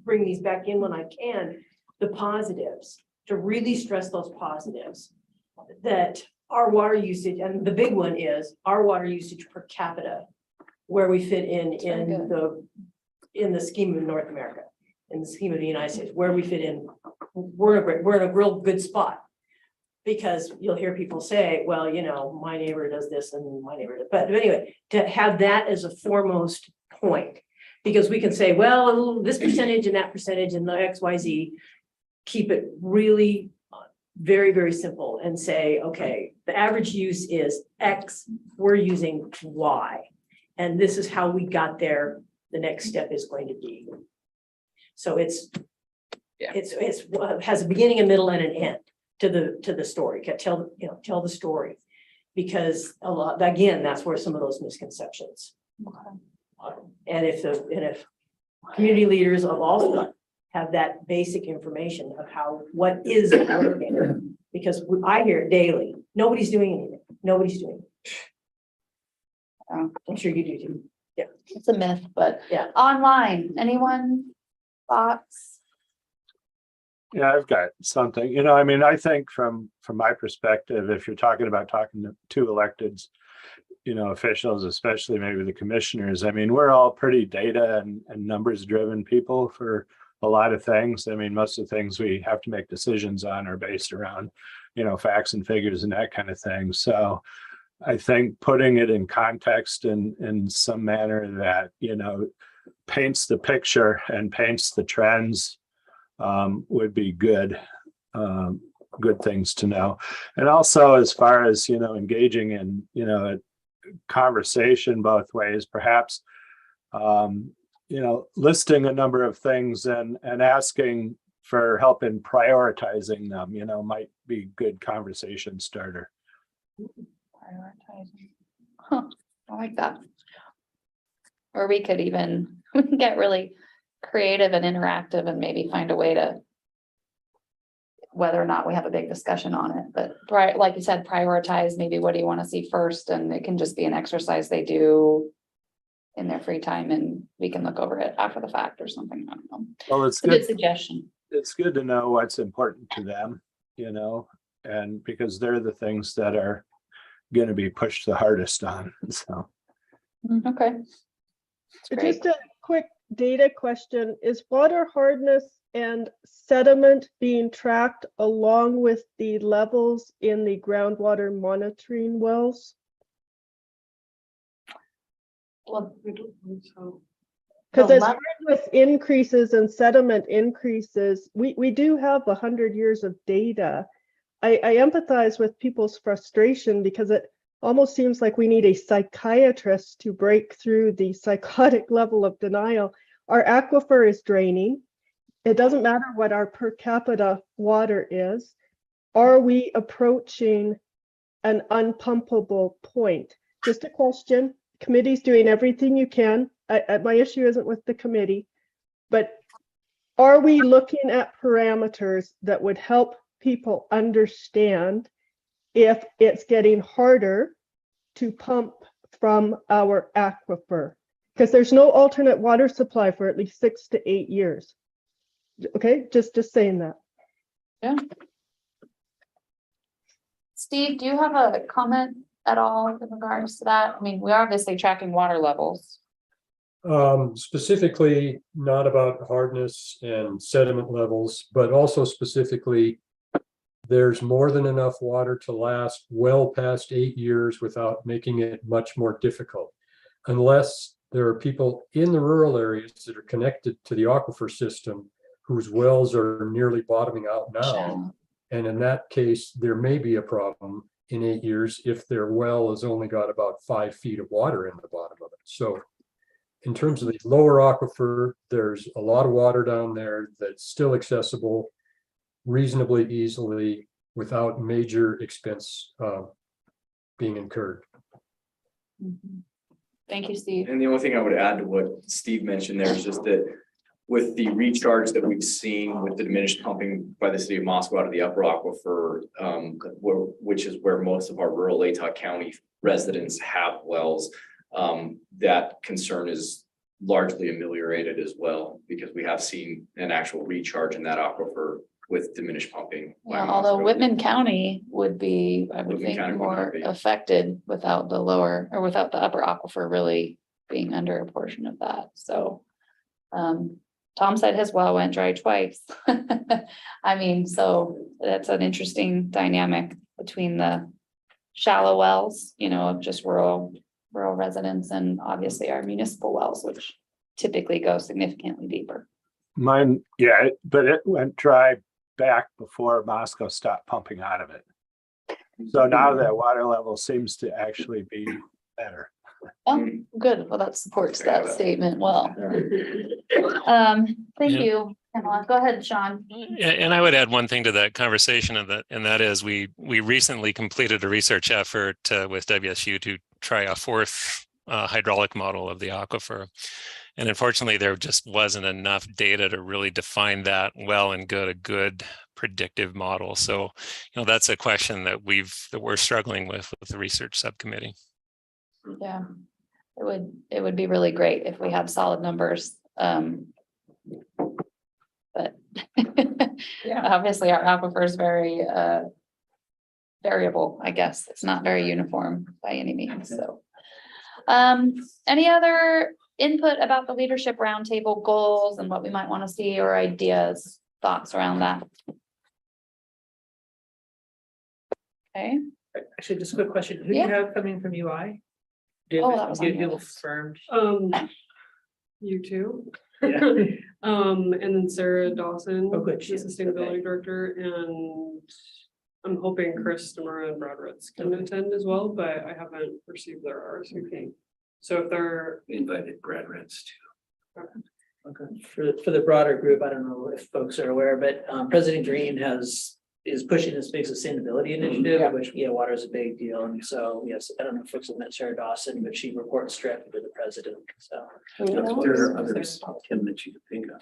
Speaker 5: bring these back in when I can, the positives, to really stress those positives. That our water usage, and the big one is our water usage per capita, where we fit in the scheme of North America, in the scheme of the United States, where we fit in, we're in a real good spot. Because you'll hear people say, well, you know, my neighbor does this and my neighbor does, but anyway, to have that as a foremost point. Because we can say, well, this percentage and that percentage and the XYZ, keep it really very, very simple and say, okay, the average use is X, we're using Y. And this is how we got there. The next step is going to be. So it has a beginning, a middle, and an end to the story. Tell the story. Because a lot, again, that's where some of those misconceptions.
Speaker 1: Okay.
Speaker 5: And if community leaders of all have that basic information of what is working, because I hear it daily, nobody's doing anything, nobody's doing it. I'm sure you do too. Yeah,
Speaker 1: It's a myth, but
Speaker 5: yeah.
Speaker 1: Online, anyone thoughts?
Speaker 18: Yeah, I've got something, you know, I mean, I think from my perspective, if you're talking to electeds, you know, officials, especially maybe the commissioners, I mean, we're all pretty data and numbers driven people for a lot of things. I mean, most of the things we have to make decisions on are based around, you know, facts and figures and that kind of thing. So I think putting it in context in some manner that, you know, paints the picture and paints the trends would be good things to know. And also, as far as, you know, engaging in, you know, a conversation both ways, perhaps, you know, listing a number of things and asking for help in prioritizing them, you know, might be good conversation starter.
Speaker 1: Prioritizing. Huh, I like that. Or we could even get really creative and interactive and maybe find a way to, whether or not we have a big discussion on it, but like you said, prioritize, maybe what do you want to see first? And it can just be an exercise they do in their free time and we can look over it after the fact or something. I don't know.
Speaker 18: Well, it's
Speaker 1: a good suggestion.
Speaker 18: It's good to know what's important to them, you know, and because they're the things that are going to be pushed the hardest on. So,
Speaker 1: okay.
Speaker 8: Just a quick data question. Is water hardness and sediment being tracked along with the levels in the groundwater monitoring wells?
Speaker 1: Well,
Speaker 8: because as hardness increases and sediment increases, we do have 100 years of data. I empathize with people's frustration because it almost seems like we need a psychiatrist to break through the psychotic level of denial. Our aquifer is draining. It doesn't matter what our per capita water is. Are we approaching an unpumpable point? Just a question. Committee's doing everything you can. My issue isn't with the committee, but are we looking at parameters that would help people understand if it's getting harder to pump from our aquifer? Because there's no alternate water supply for at least 6 to 8 years. Okay, just saying that.
Speaker 1: Yeah. Steve, do you have a comment at all in regards to that? I mean, we're obviously tracking water levels.
Speaker 19: Specifically, not about hardness and sediment levels, but also specifically, there's more than enough water to last well past 8 years without making it much more difficult. Unless there are people in the rural areas that are connected to the aquifer system whose wells are nearly bottoming out now. And in that case, there may be a problem in 8 years if their well has only got about 5 feet of water in the bottom of it. So in terms of the lower aquifer, there's a lot of water down there that's still accessible reasonably easily without major expense being incurred.
Speaker 1: Thank you, Steve.
Speaker 2: And the only thing I would add to what Steve mentioned there is just that with the recharge that we've seen with the diminished pumping by the city of Moscow out of the upper aquifer, which is where most of our rural Latah County residents have wells, that concern is largely ameliorated as well, because we have seen an actual recharge in that aquifer with diminished pumping.
Speaker 1: Yeah, although Whitman County would be, I would think, more affected without the lower or without the upper aquifer really being under a portion of that. So Tom said his well went dry twice. I mean, so that's an interesting dynamic between the shallow wells, you know, of just rural residents and obviously our municipal wells, which typically go significantly deeper.
Speaker 18: Mine, yeah, but it went dry back before Moscow stopped pumping out of it. So now that water level seems to actually be better.
Speaker 1: Oh, good. Well, that supports that statement. Well, thank you, Pamela. Go ahead, Sean.
Speaker 14: And I would add one thing to that conversation, and that is we recently completed a research effort with WSU to try a fourth hydraulic model of the aquifer. And unfortunately, there just wasn't enough data to really define that well and get a good predictive model. So, you know, that's a question that we're struggling with the research subcommittee.
Speaker 1: Yeah, it would be really great if we had solid numbers. But yeah, obviously our aquifer is very variable, I guess. It's not very uniform by any means. So any other input about the leadership roundtable goals and what we might want to see, or ideas, thoughts around that? Okay.
Speaker 3: Actually, just a quick question. Who do you have coming from UI?
Speaker 1: That was
Speaker 3: confirmed.
Speaker 16: You too.
Speaker 3: Yeah.
Speaker 16: And then Sarah Dawson,
Speaker 3: Oh, good.
Speaker 16: the sustainability director, and I'm hoping Chris Demura and Brad Ritz can attend as well, but I haven't received their RSVP. So if they're
Speaker 17: invited Brad Ritz too.
Speaker 3: Okay. For the broader group, I don't know if folks are aware, but President Green is pushing this big sustainability initiative, which, water is a big deal. And so, yes, I don't know if folks have met Sarah Dawson, but she reports directly to the president. So
Speaker 17: There are others, Tim, that you can think of.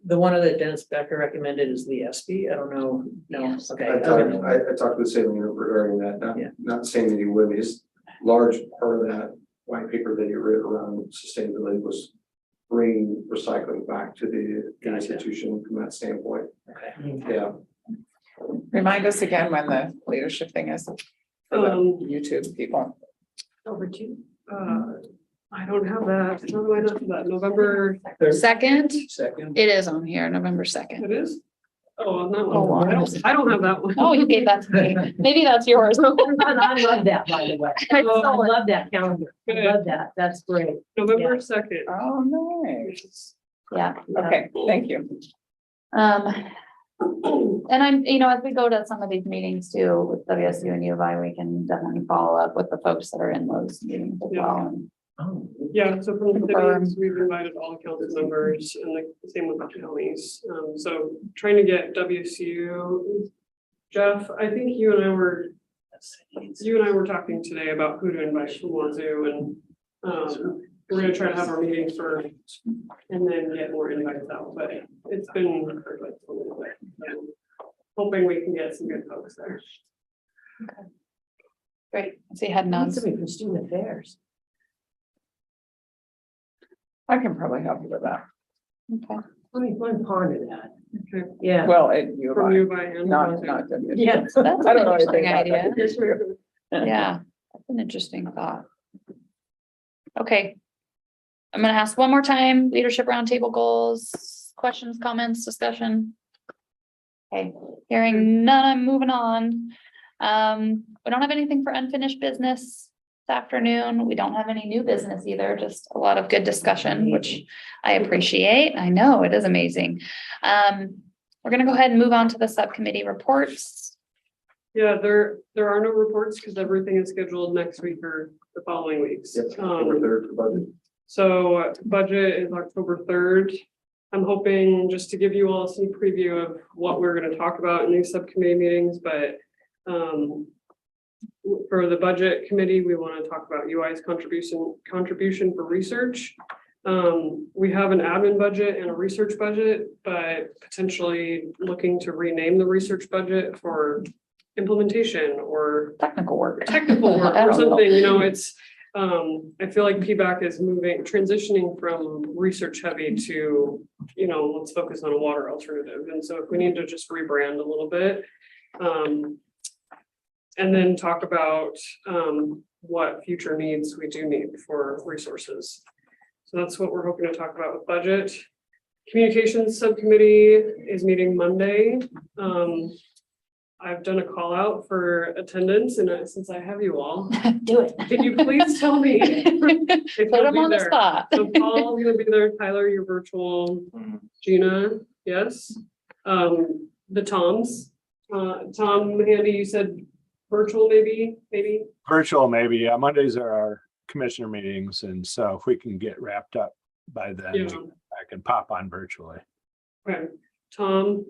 Speaker 3: the one that Dennis Becker recommended is Lee Espy. I don't know. No.
Speaker 1: Yes.
Speaker 3: Okay.
Speaker 20: I talked with Salem regarding that, not saying that he would, his large part of that white paper that he wrote around sustainability was bringing recycling back to the institution from that standpoint.
Speaker 3: Okay.
Speaker 20: Yeah.
Speaker 4: Remind us again when the leadership thing is. For the YouTube people.
Speaker 16: over to, I don't have that. How do I not have that? November
Speaker 1: 2nd?
Speaker 17: Second.
Speaker 1: It is on here, November 2nd.
Speaker 16: It is? Oh, on that
Speaker 1: Oh,
Speaker 16: one.
Speaker 1: wow.
Speaker 16: I don't have that one.
Speaker 1: Oh, you gave that to me. Maybe that's yours.
Speaker 5: I love that, by the way. I
Speaker 16: Oh,
Speaker 5: love that calendar. I love that. That's great.
Speaker 16: November
Speaker 5: Yeah.
Speaker 16: 2nd.
Speaker 4: Oh, nice.
Speaker 1: Yeah.
Speaker 4: Okay, thank you.
Speaker 1: And I'm, as we go to some of these meetings too, with WSU and U of I, we can definitely follow up with the folks that are in those meetings as well.
Speaker 16: Yeah, so from the
Speaker 1: Confirm.
Speaker 16: cities, we've invited all the council members and the same with the counties. So trying to get WSU. Jeff, I think you and I were You and I were talking today about who to invite from Wazoo, and we're gonna try to have our meeting first and then get more invites out, but it's been like a little bit. Hoping we can get some good folks there.
Speaker 1: Okay. Great. See head nods.
Speaker 5: Somebody from student affairs.
Speaker 4: I can probably help you with that.
Speaker 1: Okay.
Speaker 5: Let me ponder that.
Speaker 16: Okay.
Speaker 5: Yeah.
Speaker 4: Well,
Speaker 16: From you by and
Speaker 4: not.
Speaker 5: Yeah.
Speaker 1: That's
Speaker 4: I
Speaker 1: an
Speaker 4: don't know
Speaker 1: interesting
Speaker 4: anything about
Speaker 1: idea.
Speaker 4: that.
Speaker 1: Yeah, that's an interesting thought. Okay. I'm gonna ask one more time, leadership roundtable goals, questions, comments, discussion. Okay, hearing none, I'm moving on. We don't have anything for unfinished business this afternoon. We don't have any new business either, just a lot of good discussion, which I appreciate. I know it is amazing. We're gonna go ahead and move on to the subcommittee reports.
Speaker 16: Yeah, there are no reports because everything is scheduled next week or the following weeks.
Speaker 20: October 3rd for budget.
Speaker 16: So budget is October 3rd. I'm hoping just to give you all a sneak preview of what we're going to talk about in these subcommittee meetings, but for the budget committee, we want to talk about UI's contribution for research. We have an admin budget and a research budget, but potentially looking to rename the research budget for implementation or
Speaker 1: technical work
Speaker 16: or something, you know, it's I feel like PBAC is transitioning from research heavy to, you know, let's focus on a water alternative. And so if we need to just rebrand a little bit, and then talk about what future needs we do need for resources. So that's what we're hoping to talk about with budget. Communications subcommittee is meeting Monday. I've done a call out for attendance, and since I have you all,
Speaker 1: do it.
Speaker 16: Can you please tell me? If
Speaker 1: Put
Speaker 16: you'll
Speaker 1: them
Speaker 16: be
Speaker 1: on the
Speaker 16: there?
Speaker 1: spot.
Speaker 16: So Paul's gonna be there, Tyler, you're virtual, Gina, yes. The Toms, Tom, Handy, you said virtual maybe?
Speaker 18: Virtual, maybe. Yeah, Mondays are our commissioner meetings, and so if we can get wrapped up by then,
Speaker 16: Yeah.
Speaker 18: I can pop on virtually.
Speaker 16: Okay, Tom.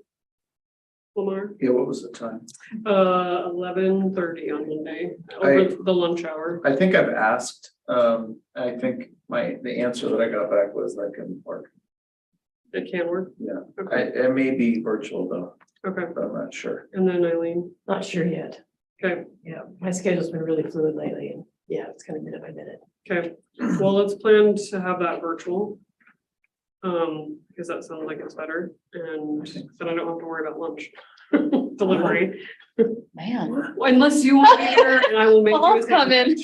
Speaker 16: Lamar,
Speaker 6: Yeah, what was the time?
Speaker 16: 11:30 on Monday, over the lunch hour.
Speaker 6: I think I've asked, I think the answer that I got back was that can work.
Speaker 16: It can work,
Speaker 6: Yeah,
Speaker 16: okay,
Speaker 6: it may be virtual though,
Speaker 16: okay,
Speaker 6: but I'm not sure.
Speaker 16: and then Eileen,
Speaker 5: Not sure yet.
Speaker 16: okay,
Speaker 5: Yeah, my schedule's been really fluid lately, and yeah, it's kind of minute by minute.
Speaker 16: okay, well, let's plan to have that virtual. Because that sounds like it's better, and then I don't have to worry about lunch delivery.
Speaker 1: Man.
Speaker 16: Unless you want me here, and I will make you a
Speaker 1: Paul's coming.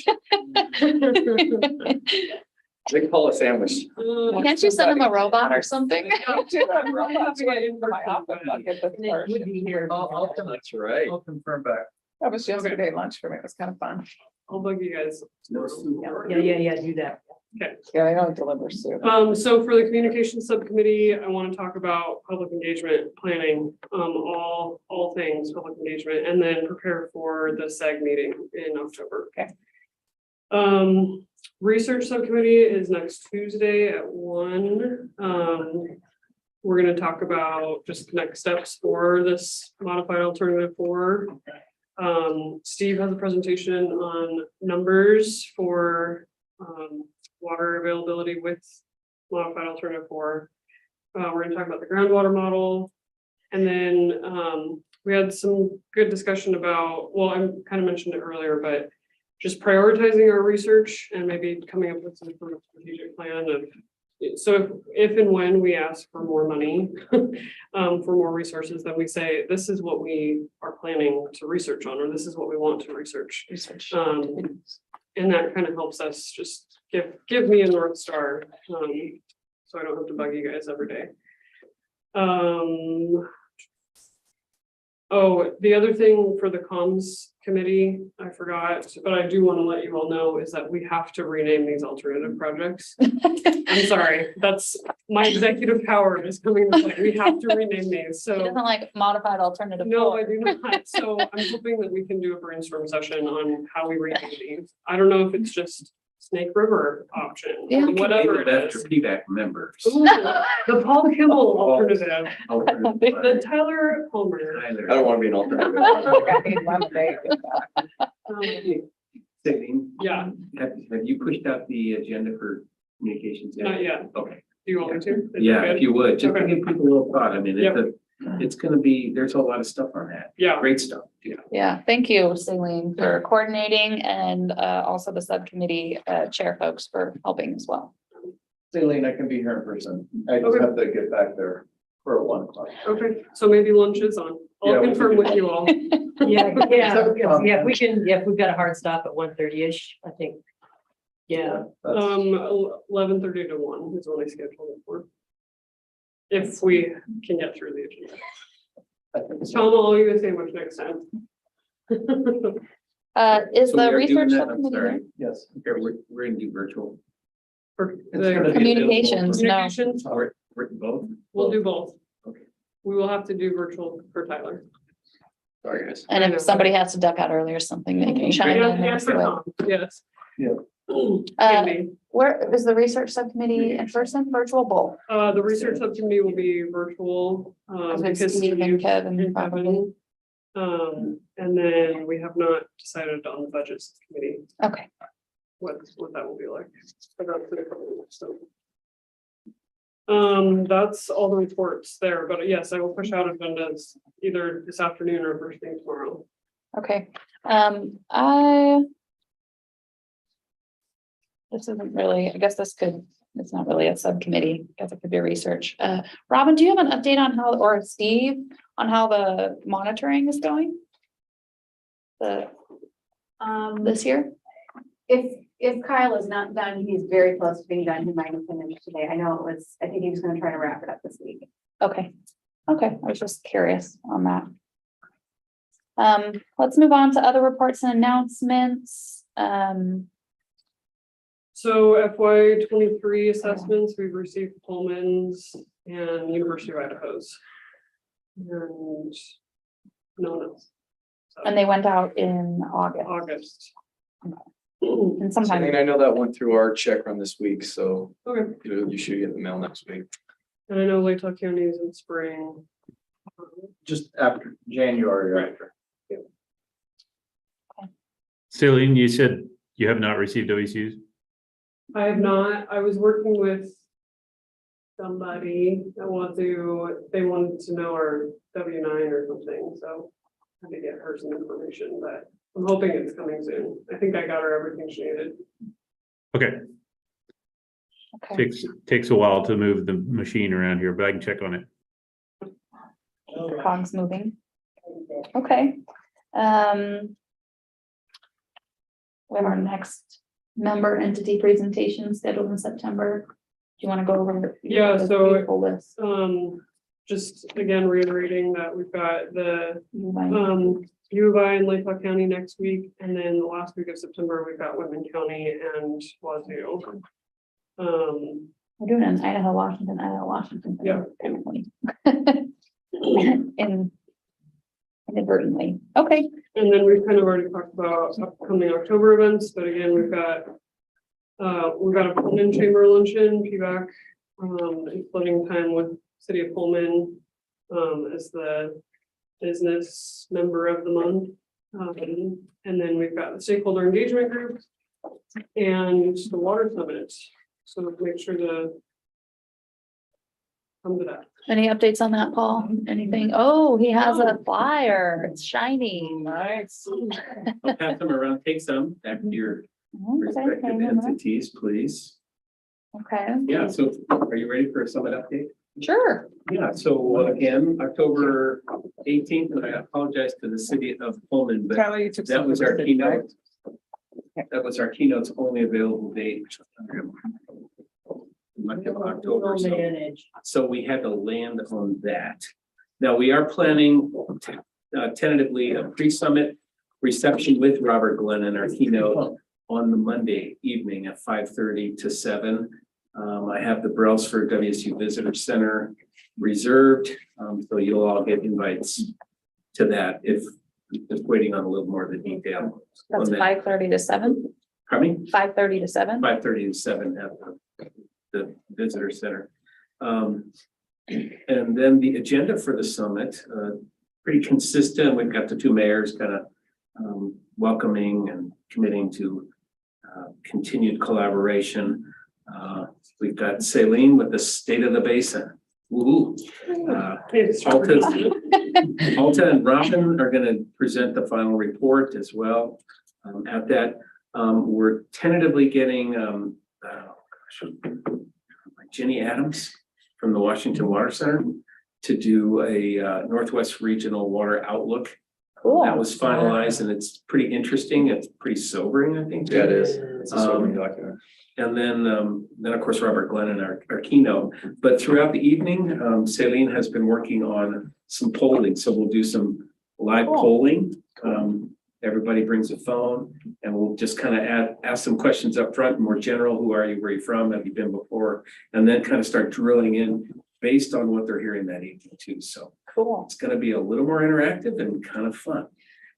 Speaker 2: They call a sandwich.
Speaker 1: Can't you send him a robot or something?
Speaker 5: It would be here.
Speaker 2: That's right.
Speaker 6: I'll confirm back.
Speaker 4: That was yesterday lunch for me. It was kind of fun.
Speaker 16: I'll bug you guys.
Speaker 5: Yeah, do that.
Speaker 16: Okay.
Speaker 4: Yeah, I don't deliver soup.
Speaker 16: So for the communications subcommittee, I want to talk about public engagement planning, all things public engagement, and then prepare for the SEG meeting in October.
Speaker 4: Okay.
Speaker 16: Research subcommittee is next Tuesday at 1. We're going to talk about just next steps for this modified alternative 4. Steve has a presentation on numbers for water availability with modified alternative 4. We're gonna talk about the groundwater model. And then we had some good discussion about, well, I kind of mentioned it earlier, but just prioritizing our research and maybe coming up with some sort of strategic plan of, so if and when we ask for more money, for more resources, then we say, this is what we are planning to research on, or this is what we want to research. And that kind of helps us just give me a North Star, so I don't have to bug you guys every day. Oh, the other thing for the comms committee, I forgot, but I do want to let you all know is that we have to rename these alternative projects. I'm sorry, that's my executive power is coming to play. We have to rename these, so.
Speaker 1: He doesn't like modified alternative.
Speaker 16: No, I do not. So I'm hoping that we can do a brainstorm session on how we rename these. I don't know if it's just Snake River option,
Speaker 1: Yeah.
Speaker 16: whatever it
Speaker 17: That's
Speaker 16: is.
Speaker 17: for PBAC members.
Speaker 16: Ooh, The Paul Kimball alternative,
Speaker 17: Alternative.
Speaker 16: the Tyler Palmer.
Speaker 17: Tyler.
Speaker 2: I don't want to be an alternative.
Speaker 4: I need lemonade.
Speaker 17: Sitting.
Speaker 16: Yeah,
Speaker 17: Have you pushed out the agenda for communications?
Speaker 16: not yet.
Speaker 17: Okay.
Speaker 16: Do you want me to? Is it
Speaker 17: Yeah,
Speaker 16: good?
Speaker 17: if you would, just to
Speaker 16: Okay.
Speaker 17: give people a little thought. I mean,
Speaker 16: Yep.
Speaker 17: it's gonna be, there's a lot of stuff on that.
Speaker 16: Yeah.
Speaker 17: Great stuff.
Speaker 1: Yeah, thank you, Celine, for coordinating and also the subcommittee chair folks for helping as well.
Speaker 6: Celine, I can be here in person. I just have to get back there for 1 o'clock.
Speaker 16: Okay, so maybe lunch is on.
Speaker 6: Yeah,
Speaker 16: I'll
Speaker 6: we
Speaker 16: confirm
Speaker 6: can
Speaker 16: with
Speaker 6: do
Speaker 16: you all.
Speaker 5: Yeah, if we can, if we've got a hard stop at 1:30-ish, I think. Yeah,
Speaker 16: 11:30 to 1 is when I scheduled it for. If we can get through the agenda. Tom, I'll you say much next time.
Speaker 1: Is
Speaker 17: So we
Speaker 1: the
Speaker 17: are doing
Speaker 1: research
Speaker 17: that? I'm
Speaker 1: subcommittee
Speaker 17: sorry.
Speaker 1: here?
Speaker 6: Yes.
Speaker 17: Okay, we're gonna do virtual.
Speaker 16: For
Speaker 17: It's gonna
Speaker 16: the
Speaker 17: be
Speaker 1: Communications, no.
Speaker 16: communications,
Speaker 17: We're both.
Speaker 16: we'll do both.
Speaker 17: Okay.
Speaker 16: We will have to do virtual for Tyler.
Speaker 17: Sorry, guys.
Speaker 1: And if somebody has to duck out early or something, they can chime in.
Speaker 16: Yes, for Tom, yes.
Speaker 6: Yeah.
Speaker 16: Andy.
Speaker 1: Where is the research subcommittee in person, virtual, both?
Speaker 16: The research subcommittee will be virtual,
Speaker 1: Because
Speaker 16: because
Speaker 1: Steve and
Speaker 16: Steve
Speaker 1: Kevin
Speaker 16: and
Speaker 1: probably.
Speaker 16: Kevin. And then we have not decided on the budget committee,
Speaker 1: Okay,
Speaker 16: what that will be like. But that's in a couple of weeks, so. That's all the reports there, but yes, I will push out agendas either this afternoon or first thing tomorrow.
Speaker 1: okay. This isn't really, I guess it's not really a subcommittee, I guess it could be research. Robin, do you have an update on how, or Steve, on how the monitoring is going? This year?
Speaker 21: If Kyle is not done, he's very close to being done. He might have finished today. I think he was gonna try to wrap it up this week.
Speaker 1: Okay, I was just curious on that. Let's move on to other reports and announcements.
Speaker 16: So FY 23 assessments, we've received Pullman's and University of Idaho's. And no one else. So,
Speaker 1: And they went out in August. And sometime.
Speaker 2: I know that went through our check run this week, so
Speaker 16: Okay,
Speaker 2: you should get the mail next week.
Speaker 16: and I know Lake County is in spring.
Speaker 6: Just after January.
Speaker 16: Right.
Speaker 13: Celine, you said you have not received WCUs?
Speaker 16: I have not, I was working with somebody that they wanted to know our W-9 or something, so I had to get her some information, but I'm hoping it's coming soon. I think I got her everything she needed.
Speaker 13: Okay,
Speaker 1: Okay.
Speaker 13: takes a while to move the machine around here, but I can check on it.
Speaker 1: Cogs moving. Okay. We have our next member entity presentation scheduled in September. Do you want to go over?
Speaker 16: Yeah,
Speaker 1: the
Speaker 16: so,
Speaker 1: full list?
Speaker 16: Just again reiterating that we've got the
Speaker 1: Right.
Speaker 16: U of I in Lake County next week, and then the last week of September, we've got Whitman County and Wazoo.
Speaker 1: We're doing it in Idaho, Washington.
Speaker 16: Yeah.
Speaker 1: Inadvertently. Okay.
Speaker 16: And then we've kind of already talked about upcoming October events, but again, we've got a Pullman Chamber Luncheon, PBAC, including time with City of Pullman, as the business member of the month. And then we've got the stakeholder engagement group and the water summit. So make sure to come to that.
Speaker 1: Any updates on that, Paul? Anything? Oh, he has a flyer. It's shiny.
Speaker 16: Nice.
Speaker 17: I'll pass them around, take some after your respective entities, please.
Speaker 1: Okay.
Speaker 17: Yeah, so are you ready for a summit update?
Speaker 1: Sure.
Speaker 17: Yeah, so again, October 18th, and I apologize to the city of Pullman, but
Speaker 4: Tyler, you took
Speaker 17: that
Speaker 4: some
Speaker 17: was
Speaker 4: for
Speaker 17: our
Speaker 4: the city, right?
Speaker 17: keynote. That was our keynote's only available date. Month of October, so we had to land on that. Now, we are planning tentatively a pre-summit reception with Robert Glenn and our keynote on the Monday evening at 5:30 to 7. I have the Brailsford WSU Visitor Center reserved, so you'll all get invites to that if just waiting on a little more of the detail.
Speaker 1: That's
Speaker 17: on that.
Speaker 1: 5:30 to 7.
Speaker 17: Pardon me?
Speaker 1: 5:30 to 7?
Speaker 17: 5:30 to 7 at the visitor center. And then the agenda for the summit, pretty consistent. We've got the two mayors kind of welcoming and committing to continued collaboration. We've got Celine with the State of the Basin. Woo-hoo. Alta and Robin are going to present the final report as well. At that, we're tentatively getting Jenny Adams from the Washington Water Center to do a Northwest Regional Water Outlook.
Speaker 1: Cool.
Speaker 17: That was finalized and it's pretty interesting. It's pretty sobering, I think.
Speaker 2: Yeah, it is. It's a sobering document.
Speaker 17: And then of course, Robert Glennon, our keynote. But throughout the evening, Celine has been working on some polling. So we'll do some live polling. Everybody brings a phone and we'll just kind of ask some questions up front, more general. Who are you? Where are you from? Have you been before? And then kind of start drilling in based on what they're hearing that evening too. So
Speaker 1: cool.
Speaker 17: It's going to be a little more interactive and kind of fun.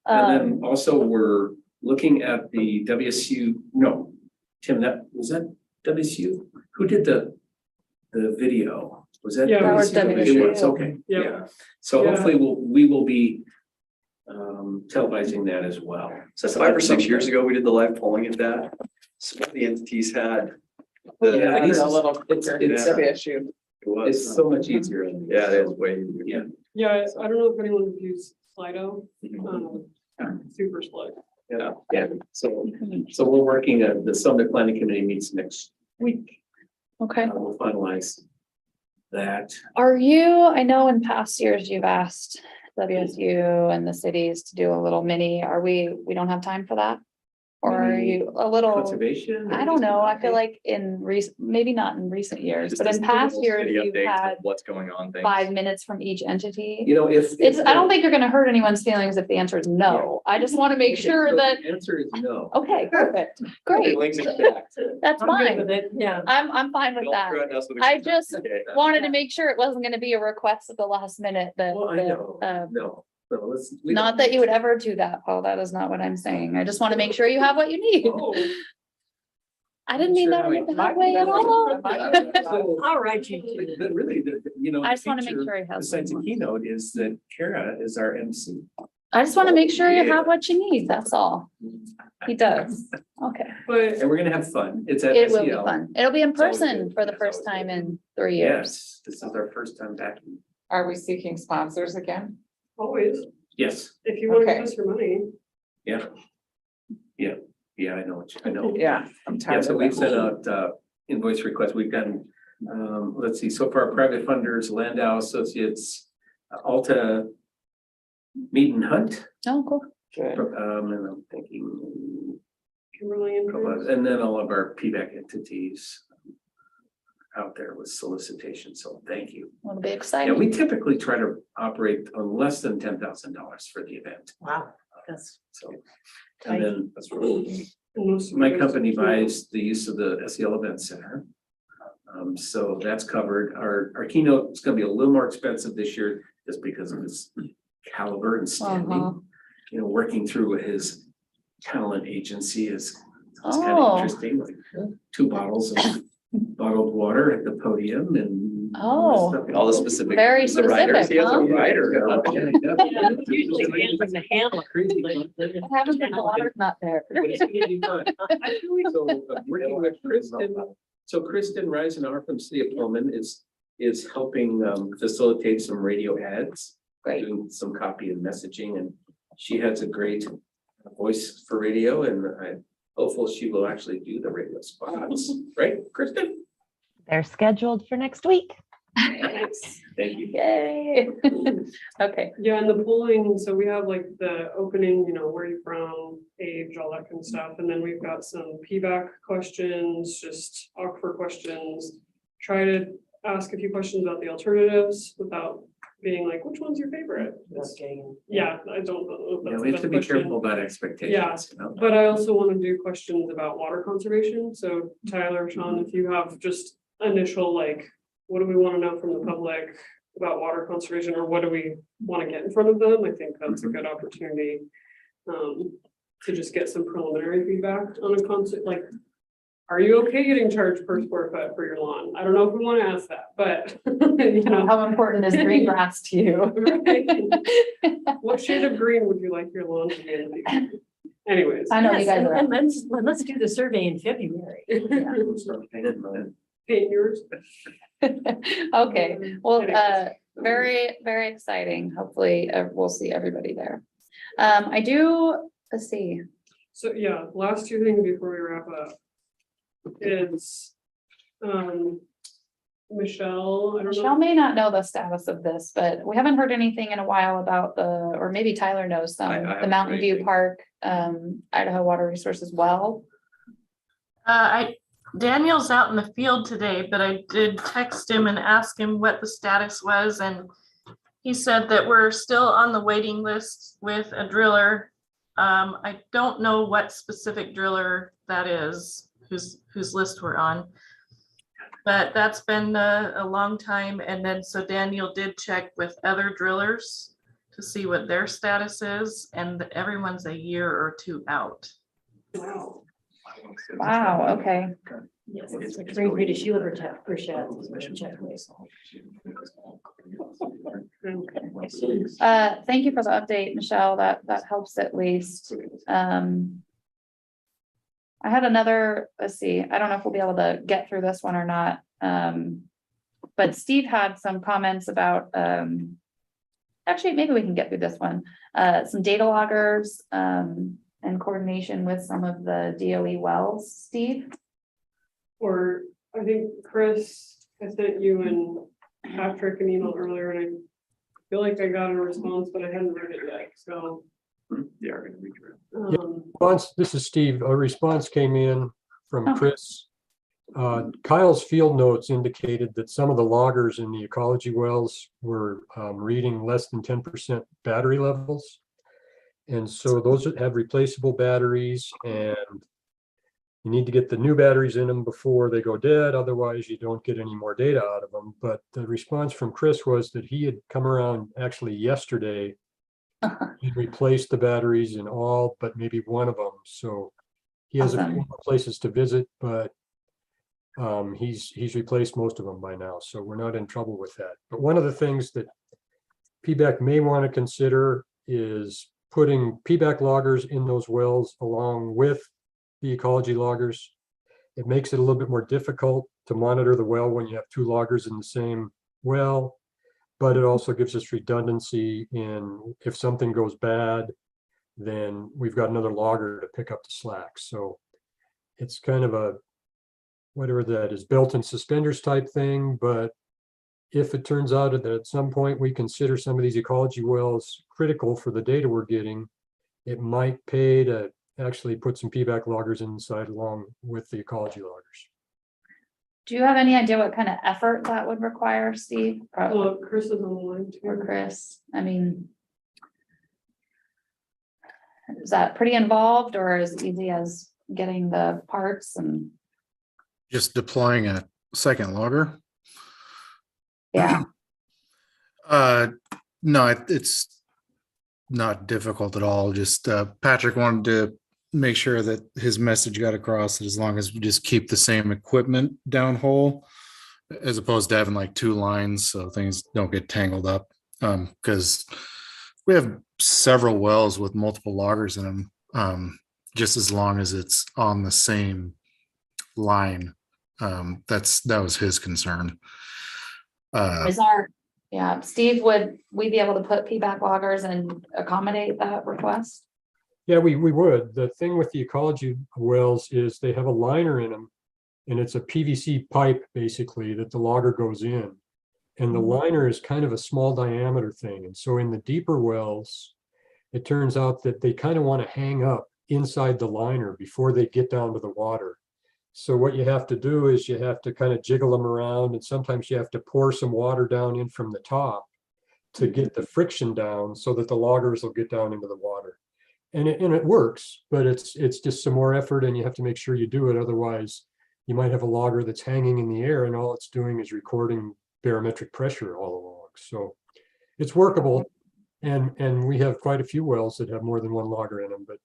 Speaker 17: And then also we're looking at the WSU. No, Tim, that WSU? Who did the video? Was that?
Speaker 16: Yeah,
Speaker 1: that was WSU.
Speaker 17: It was, okay.
Speaker 16: Yep.
Speaker 17: Yeah. So hopefully we will be televising that as well.
Speaker 2: So 5 or 6 years ago, we did the live polling at that. Some of the entities had.
Speaker 4: Yeah,
Speaker 17: it's
Speaker 4: a little quicker.
Speaker 17: it's-
Speaker 4: It's the issue.
Speaker 2: It was.
Speaker 17: It's so much easier.
Speaker 2: Yeah, it is way easier.
Speaker 17: Yeah.
Speaker 16: Yeah, I don't know if anyone views Slido,
Speaker 17: Mm-hmm.
Speaker 16: super slow.
Speaker 17: Yeah. So we're working, the Summit Planning Committee meets next week.
Speaker 1: Okay.
Speaker 17: We'll finalize that.
Speaker 1: Are you, I know in past years you've asked WSU and the cities to do a little mini, we don't have time for that? Or are you a little,
Speaker 17: Conservation?
Speaker 1: I don't know, I feel like maybe not in recent years,
Speaker 2: Just
Speaker 1: but in
Speaker 2: as
Speaker 1: past
Speaker 2: little
Speaker 1: years,
Speaker 2: city
Speaker 1: you've
Speaker 2: updates
Speaker 1: had
Speaker 2: of what's going on. Things.
Speaker 1: 5 minutes from each entity.
Speaker 17: You know, if
Speaker 1: I don't think you're gonna hurt anyone's feelings if the answer is no. I just want to make sure that,
Speaker 17: The answer is no.
Speaker 1: okay, perfect, great.
Speaker 2: Links in fact.
Speaker 1: That's
Speaker 5: I'm good
Speaker 1: fine.
Speaker 5: with it. Yeah.
Speaker 1: I'm fine with
Speaker 2: Don't
Speaker 1: that.
Speaker 2: threaten us with a-
Speaker 1: I just
Speaker 2: Okay.
Speaker 1: wanted to make sure it wasn't gonna be a request at the last minute that,
Speaker 17: Well, I know. No,
Speaker 1: not that you would ever do that, Paul. That is not what I'm saying. I just want to make sure you have what you need.
Speaker 17: Oh.
Speaker 1: I didn't mean that in a bad way at all.
Speaker 5: All right, you two.
Speaker 17: But really, you know.
Speaker 1: I just
Speaker 17: the
Speaker 1: want to make
Speaker 17: feature,
Speaker 1: sure he has.
Speaker 17: Besides the
Speaker 1: what he
Speaker 17: keynote is that Kara is our MC.
Speaker 1: I just want to make sure you
Speaker 17: Yeah.
Speaker 1: have what you need. That's all. He does. Okay.
Speaker 16: But
Speaker 17: And we're gonna have fun. It's at
Speaker 1: It will be
Speaker 17: SEL.
Speaker 1: fun. It'll be in
Speaker 17: It's always
Speaker 1: person
Speaker 17: good.
Speaker 1: for the
Speaker 17: It's
Speaker 1: first
Speaker 17: always
Speaker 1: time
Speaker 17: good.
Speaker 1: in 3 years.
Speaker 17: Yes, this is our first time back.
Speaker 4: Are we seeking sponsors again?
Speaker 16: always,
Speaker 17: Yes,
Speaker 16: if you want to
Speaker 4: Okay.
Speaker 16: give us your money,
Speaker 17: yeah. Yeah, I know, I know.
Speaker 4: Yeah, I'm
Speaker 17: Yeah,
Speaker 4: tired
Speaker 17: so
Speaker 4: of
Speaker 17: we've
Speaker 4: that.
Speaker 17: sent out invoice requests. We've gotten, let's see, so far private funders, Landau Associates, Alta Meet and Hunt.
Speaker 1: Oh, cool.
Speaker 4: Good.
Speaker 17: And I'm thinking,
Speaker 16: Kimberly and.
Speaker 17: and then all of our PBAC entities out there with solicitation. So thank you.
Speaker 1: It'll be
Speaker 17: Yeah,
Speaker 1: exciting.
Speaker 17: we typically try to operate on less than $10,000 for the event.
Speaker 5: Wow, that's
Speaker 17: So, and then
Speaker 2: That's really.
Speaker 17: my company buys the use of the SEL Event Center. So that's covered. Our keynote is gonna be a little more expensive this year just because of its caliber and standing.
Speaker 1: Uh-huh.
Speaker 17: You know, working through his talent agency is it's kind of
Speaker 1: Oh.
Speaker 17: interesting, like 2 bottles of bottled water at the podium and.
Speaker 1: Oh.
Speaker 2: All the specific.
Speaker 1: Very
Speaker 2: the writers.
Speaker 1: specific,
Speaker 2: He has a
Speaker 1: huh?
Speaker 2: writer.
Speaker 5: usually hands in the handle.
Speaker 1: What happens if the water's not there?
Speaker 17: So working with Kristen, so Kristen Reisenauer from City of Pullman is helping facilitate some radio ads.
Speaker 1: Great.
Speaker 17: Doing some copy and messaging, and she has a great voice for radio, and I'm hopeful she will actually do the radio spots, right, Kristen?
Speaker 11: They're scheduled for next week.
Speaker 17: Thank you.
Speaker 1: Yay. Okay.
Speaker 16: Yeah, and the polling, so we have like the opening, you know, where are you from, age, all that kind of stuff, and then we've got some PBAC questions, just Oxford questions. Try to ask a few questions about the alternatives without being like, which one's your favorite? Yeah, I don't know. if
Speaker 17: Yeah,
Speaker 16: that's
Speaker 17: we
Speaker 16: the
Speaker 17: have to
Speaker 16: best
Speaker 17: be
Speaker 16: question.
Speaker 17: careful about expectations, you know?
Speaker 16: But I also want to do questions about water conservation. So Tyler, Sean, if you have just initial, like, what do we want to know from the public about water conservation, or what do we want to get in front of them? I think that's a good opportunity. to just get some preliminary feedback on a concept, like, are you okay getting charged per square foot for your lawn? I don't know if we want to ask that, but you know.
Speaker 1: How important is green grass to you?
Speaker 16: Right. What shade of green would you like your lawn to be in the future? Anyways.
Speaker 1: I know you
Speaker 5: Yes,
Speaker 1: guys are.
Speaker 5: and let's do the survey in February.
Speaker 16: Paint yours.
Speaker 1: Okay, well, very, very exciting. Hopefully, we'll see everybody there. Let's see.
Speaker 16: So, yeah, last two things before we wrap up is, Michelle, I don't
Speaker 1: Michelle
Speaker 16: know.
Speaker 1: may not know the status of this, but we haven't heard anything in a while about or maybe Tyler knows some,
Speaker 2: I
Speaker 1: the
Speaker 2: haven't
Speaker 1: Mountain
Speaker 2: heard
Speaker 1: View
Speaker 2: anything.
Speaker 1: Park, Idaho Water Resources well.
Speaker 15: Daniel's out in the field today, but I did text him and ask him what the status was, and he said that we're still on the waiting list with a driller. I don't know what specific driller that is, whose list we're on. But that's been a long time. And then so Daniel did check with other drillers to see what their status is, and everyone's a year or two out.
Speaker 16: Wow.
Speaker 1: Wow, okay.
Speaker 5: Yes, bring me to Sheila Burchett.
Speaker 1: Thank you for the update, Michelle. That helps at least. I had another, let's see, I don't know if we'll be able to get through this one or not. But Steve had some comments about, actually, maybe we can get through this one. Some data loggers, and coordination with some of the DOE wells, Steve.
Speaker 16: Or I think Chris, I sent you and Patrick an email earlier, and I feel like I got a response, but I hadn't read it yet, so.
Speaker 2: Yeah, I'm gonna read it.
Speaker 19: Response, this is Steve. A response came in from
Speaker 1: Oh.
Speaker 19: Chris. Kyle's field notes indicated that some of the loggers in the ecology wells were reading less than 10% battery levels. And so those that have replaceable batteries, and you need to get the new batteries in them before they go dead. Otherwise, you don't get any more data out of them. But the response from Chris was that he had come around actually yesterday. He replaced the batteries in all but maybe one of them. So he has a few more places to visit, but he's replaced most of them by now. So we're not in trouble with that. But one of the things that PBAC may want to consider is putting PBAC loggers in those wells along with the ecology loggers. It makes it a little bit more difficult to monitor the well when you have two loggers in the same well, but it also gives us redundancy in if something goes bad, then we've got another logger to pick up the slack. So it's kind of a, whatever that is, belt and suspenders type thing. But if it turns out that at some point we consider some of these ecology wells critical for the data we're getting, it might pay to actually put some PBAC loggers inside along with the ecology loggers.
Speaker 1: Do you have any idea what kind of effort that would require, Steve?
Speaker 16: Well, Chris is on the line too.
Speaker 1: Or Chris, I mean, is that pretty involved or as easy as getting the parts and?
Speaker 10: Just deploying a second logger?
Speaker 1: Yeah.
Speaker 10: No, it's not difficult at all. Just Patrick wanted to make sure that his message got across that as long as we just keep the same equipment downhole, as opposed to having like two lines so things don't get tangled up. Because we have several wells with multiple loggers in them, just as long as it's on the same line. That was his concern.
Speaker 1: Steve, would we be able to put PBAC loggers and accommodate that request?
Speaker 19: Yeah, we would. The thing with the ecology wells is they have a liner in them, and it's a PVC pipe basically that the logger goes in. And the liner is kind of a small diameter thing. And so in the deeper wells, it turns out that they kind of want to hang up inside the liner before they get down to the water. So what you have to do is you have to kind of jiggle them around, and sometimes you have to pour some water down in from the top to get the friction down so that the loggers will get down into the water. And it works, but it's just some more effort, and you have to make sure you do it. Otherwise, you might have a logger that's hanging in the air and all it's doing is recording barometric pressure all along. So it's workable. And we have quite a few wells that have more than one logger in them, but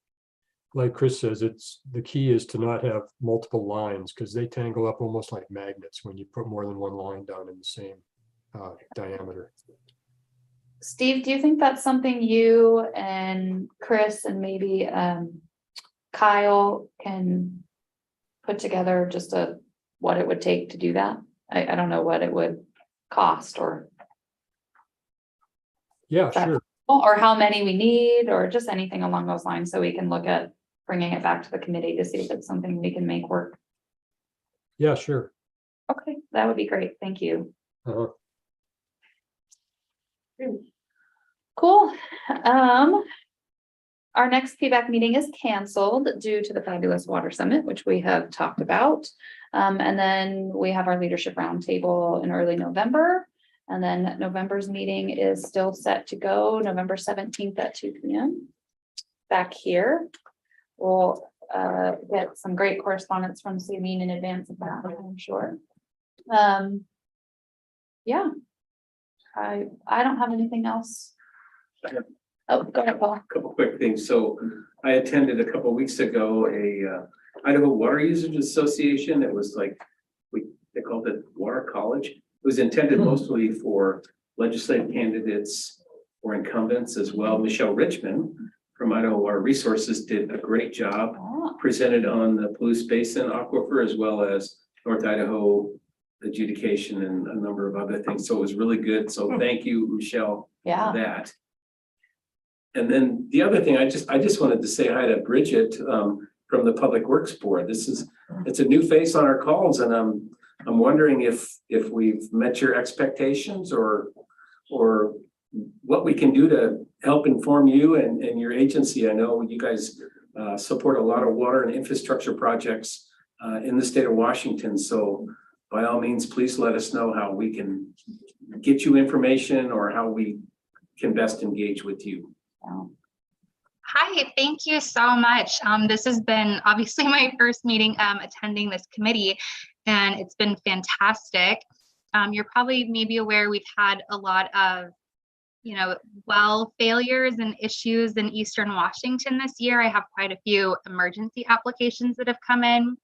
Speaker 19: like Chris says, the key is to not have multiple lines because they tangle up almost like magnets when you put more than one line down in the same diameter.
Speaker 1: Steve, do you think that's something you and Chris and maybe Kyle can put together, just what it would take to do that? I don't know what it would cost or.
Speaker 19: Yeah, sure.
Speaker 1: Or how many we need, or just anything along those lines, so we can look at bringing it back to the committee to see if it's something we can make work.
Speaker 19: Yeah, sure.
Speaker 1: Okay, that would be great. Thank you. Cool. Our next PBAC meeting is canceled due to the Fabulous Water Summit, which we have talked about. And then we have our leadership roundtable in early November. And then November's meeting is still set to go November 17th at 2 p.m. back here. We'll get some great correspondence from Celine in advance of that, I'm sure. Yeah, I don't have anything else. Oh, go ahead, Paul.
Speaker 17: A couple quick things. So I attended a couple of weeks ago a Idaho Water Users Association. It was like they called it Water College. It was intended mostly for legislative candidates or incumbents as well. Michelle Richmond from Idaho Water Resources did a great job, presented on the Palouse Basin aquifer as well as North Idaho adjudication and a number of other things. So it was really good. So thank you, Michelle, for that. And then the other thing, I just wanted to say hi to Bridget from the Public Works Board. It's a new face on our calls, and I'm wondering if we've met your expectations or what we can do to help inform you and your agency. I know you guys support a lot of water and infrastructure projects in the state of Washington. So by all means, please let us know how we can get you information or how we can best engage with you.
Speaker 9: Hi, thank you so much. This has been obviously my first meeting attending this committee, and it's been fantastic. You're probably maybe aware we've had a lot of, well failures and issues in Eastern Washington this year. I have quite a few emergency applications that have come in.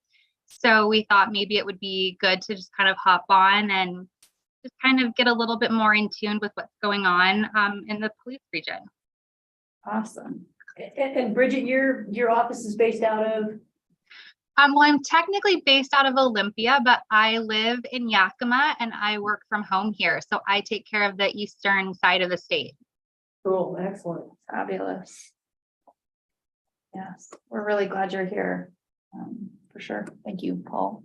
Speaker 9: So we thought maybe it would be good to just kind of hop on and just kind of get a little bit more in tune with what's going on in the Palouse region.
Speaker 1: Awesome.
Speaker 5: And Bridget, your office is based out of?
Speaker 9: Well, I'm technically based out of Olympia, but I live in Yakima and I work from home here. So I take care of the eastern side of the state.
Speaker 5: Cool, excellent.
Speaker 1: Fabulous. Yes, we're really glad you're here. For sure. Thank you, Paul.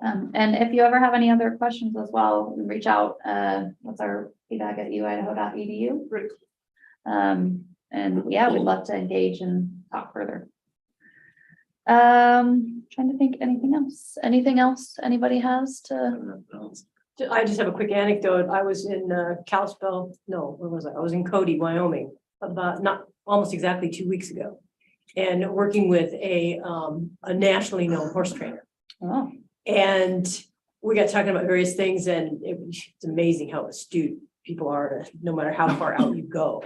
Speaker 1: And if you ever have any other questions as well, reach out. What's our feedback at uidaho.edu?
Speaker 16: Great.
Speaker 1: And yeah, we'd love to engage and talk further. Trying to think anything else anybody has to?
Speaker 5: I just have a quick anecdote. I was in Kalispell, no, where was I? I was in Cody, Wyoming, about not almost exactly 2 weeks ago, and working with a nationally known horse trainer.
Speaker 1: Oh.
Speaker 5: And we got talking about various things, and it's amazing how astute people are, no matter how far out you go.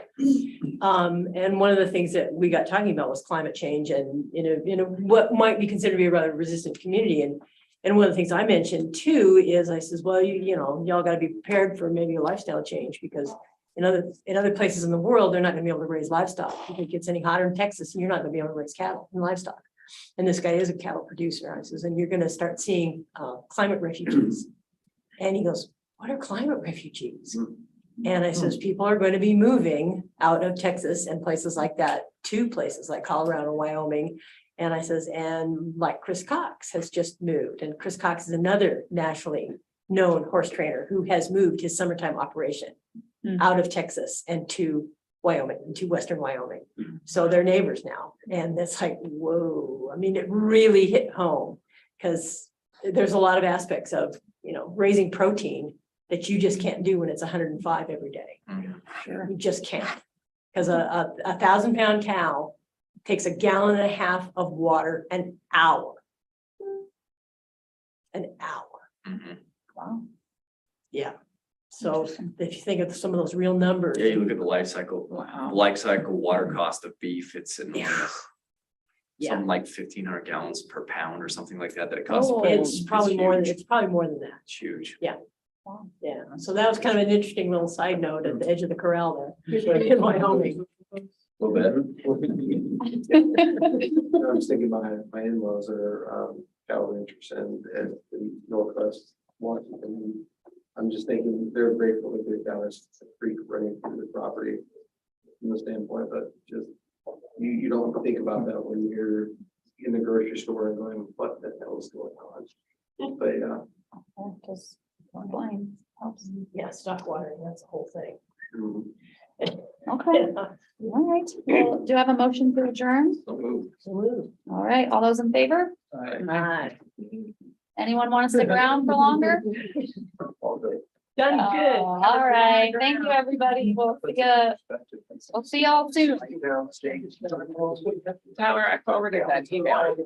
Speaker 5: And one of the things that we got talking about was climate change, and in a what might be considered to be a rather resistant community. And one of the things I mentioned too is I says, well, y'all got to be prepared for maybe a lifestyle change, because in other places in the world, they're not going to be able to raise livestock. If it gets any hotter in Texas, and you're not going to be able to raise cattle and livestock. And this guy is a cattle producer. I says, and you're going to start seeing climate refugees. And he goes, what are climate refugees? And I says, people are going to be moving out of Texas and places like that to places like Colorado, Wyoming. And I says, and like Chris Cox has just moved. And Chris Cox is another nationally known horse trainer who has moved his summertime operation out of Texas and to Wyoming, and to Western Wyoming. So they're neighbors now. And it's like, whoa, I mean, it really hit home, because there's a lot of aspects of, raising protein that you just can't do when it's 105 every day.
Speaker 1: Sure.
Speaker 5: You just can't, because a 1,000-pound cow takes 1.5 gallons of water an hour. An hour.
Speaker 1: Wow.
Speaker 5: Yeah. So if you think of some of those real numbers.
Speaker 2: Yeah, you look at the life cycle water cost of beef, it's enormous.
Speaker 5: Yeah.
Speaker 2: Something like 1,500 gallons per pound or something like that, that it costs.
Speaker 5: Oh, it's probably more than that.
Speaker 2: It's huge.
Speaker 5: Yeah. Yeah, so that was kind of an interesting little side note at the edge of the corral there in Wyoming.
Speaker 2: A little bit.
Speaker 20: I was thinking my in-laws are cattle ranchers and in Northwest Washington. I'm just thinking they're grateful that they've got a creek running through the property from the standpoint, but just you don't think about that when you're in the grocery store and going, what the hell is going on? But yeah.
Speaker 1: Just blind helps.
Speaker 5: Yeah, stock watering, that's the whole thing.
Speaker 1: Okay, all right. Well, do you have a motion to adjourn? All right, all those in favor? Anyone want to stick around for longer?
Speaker 5: Done good.
Speaker 1: All right, thank you, everybody. We'll see y'all soon.
Speaker 4: Tyler, I forwarded that email.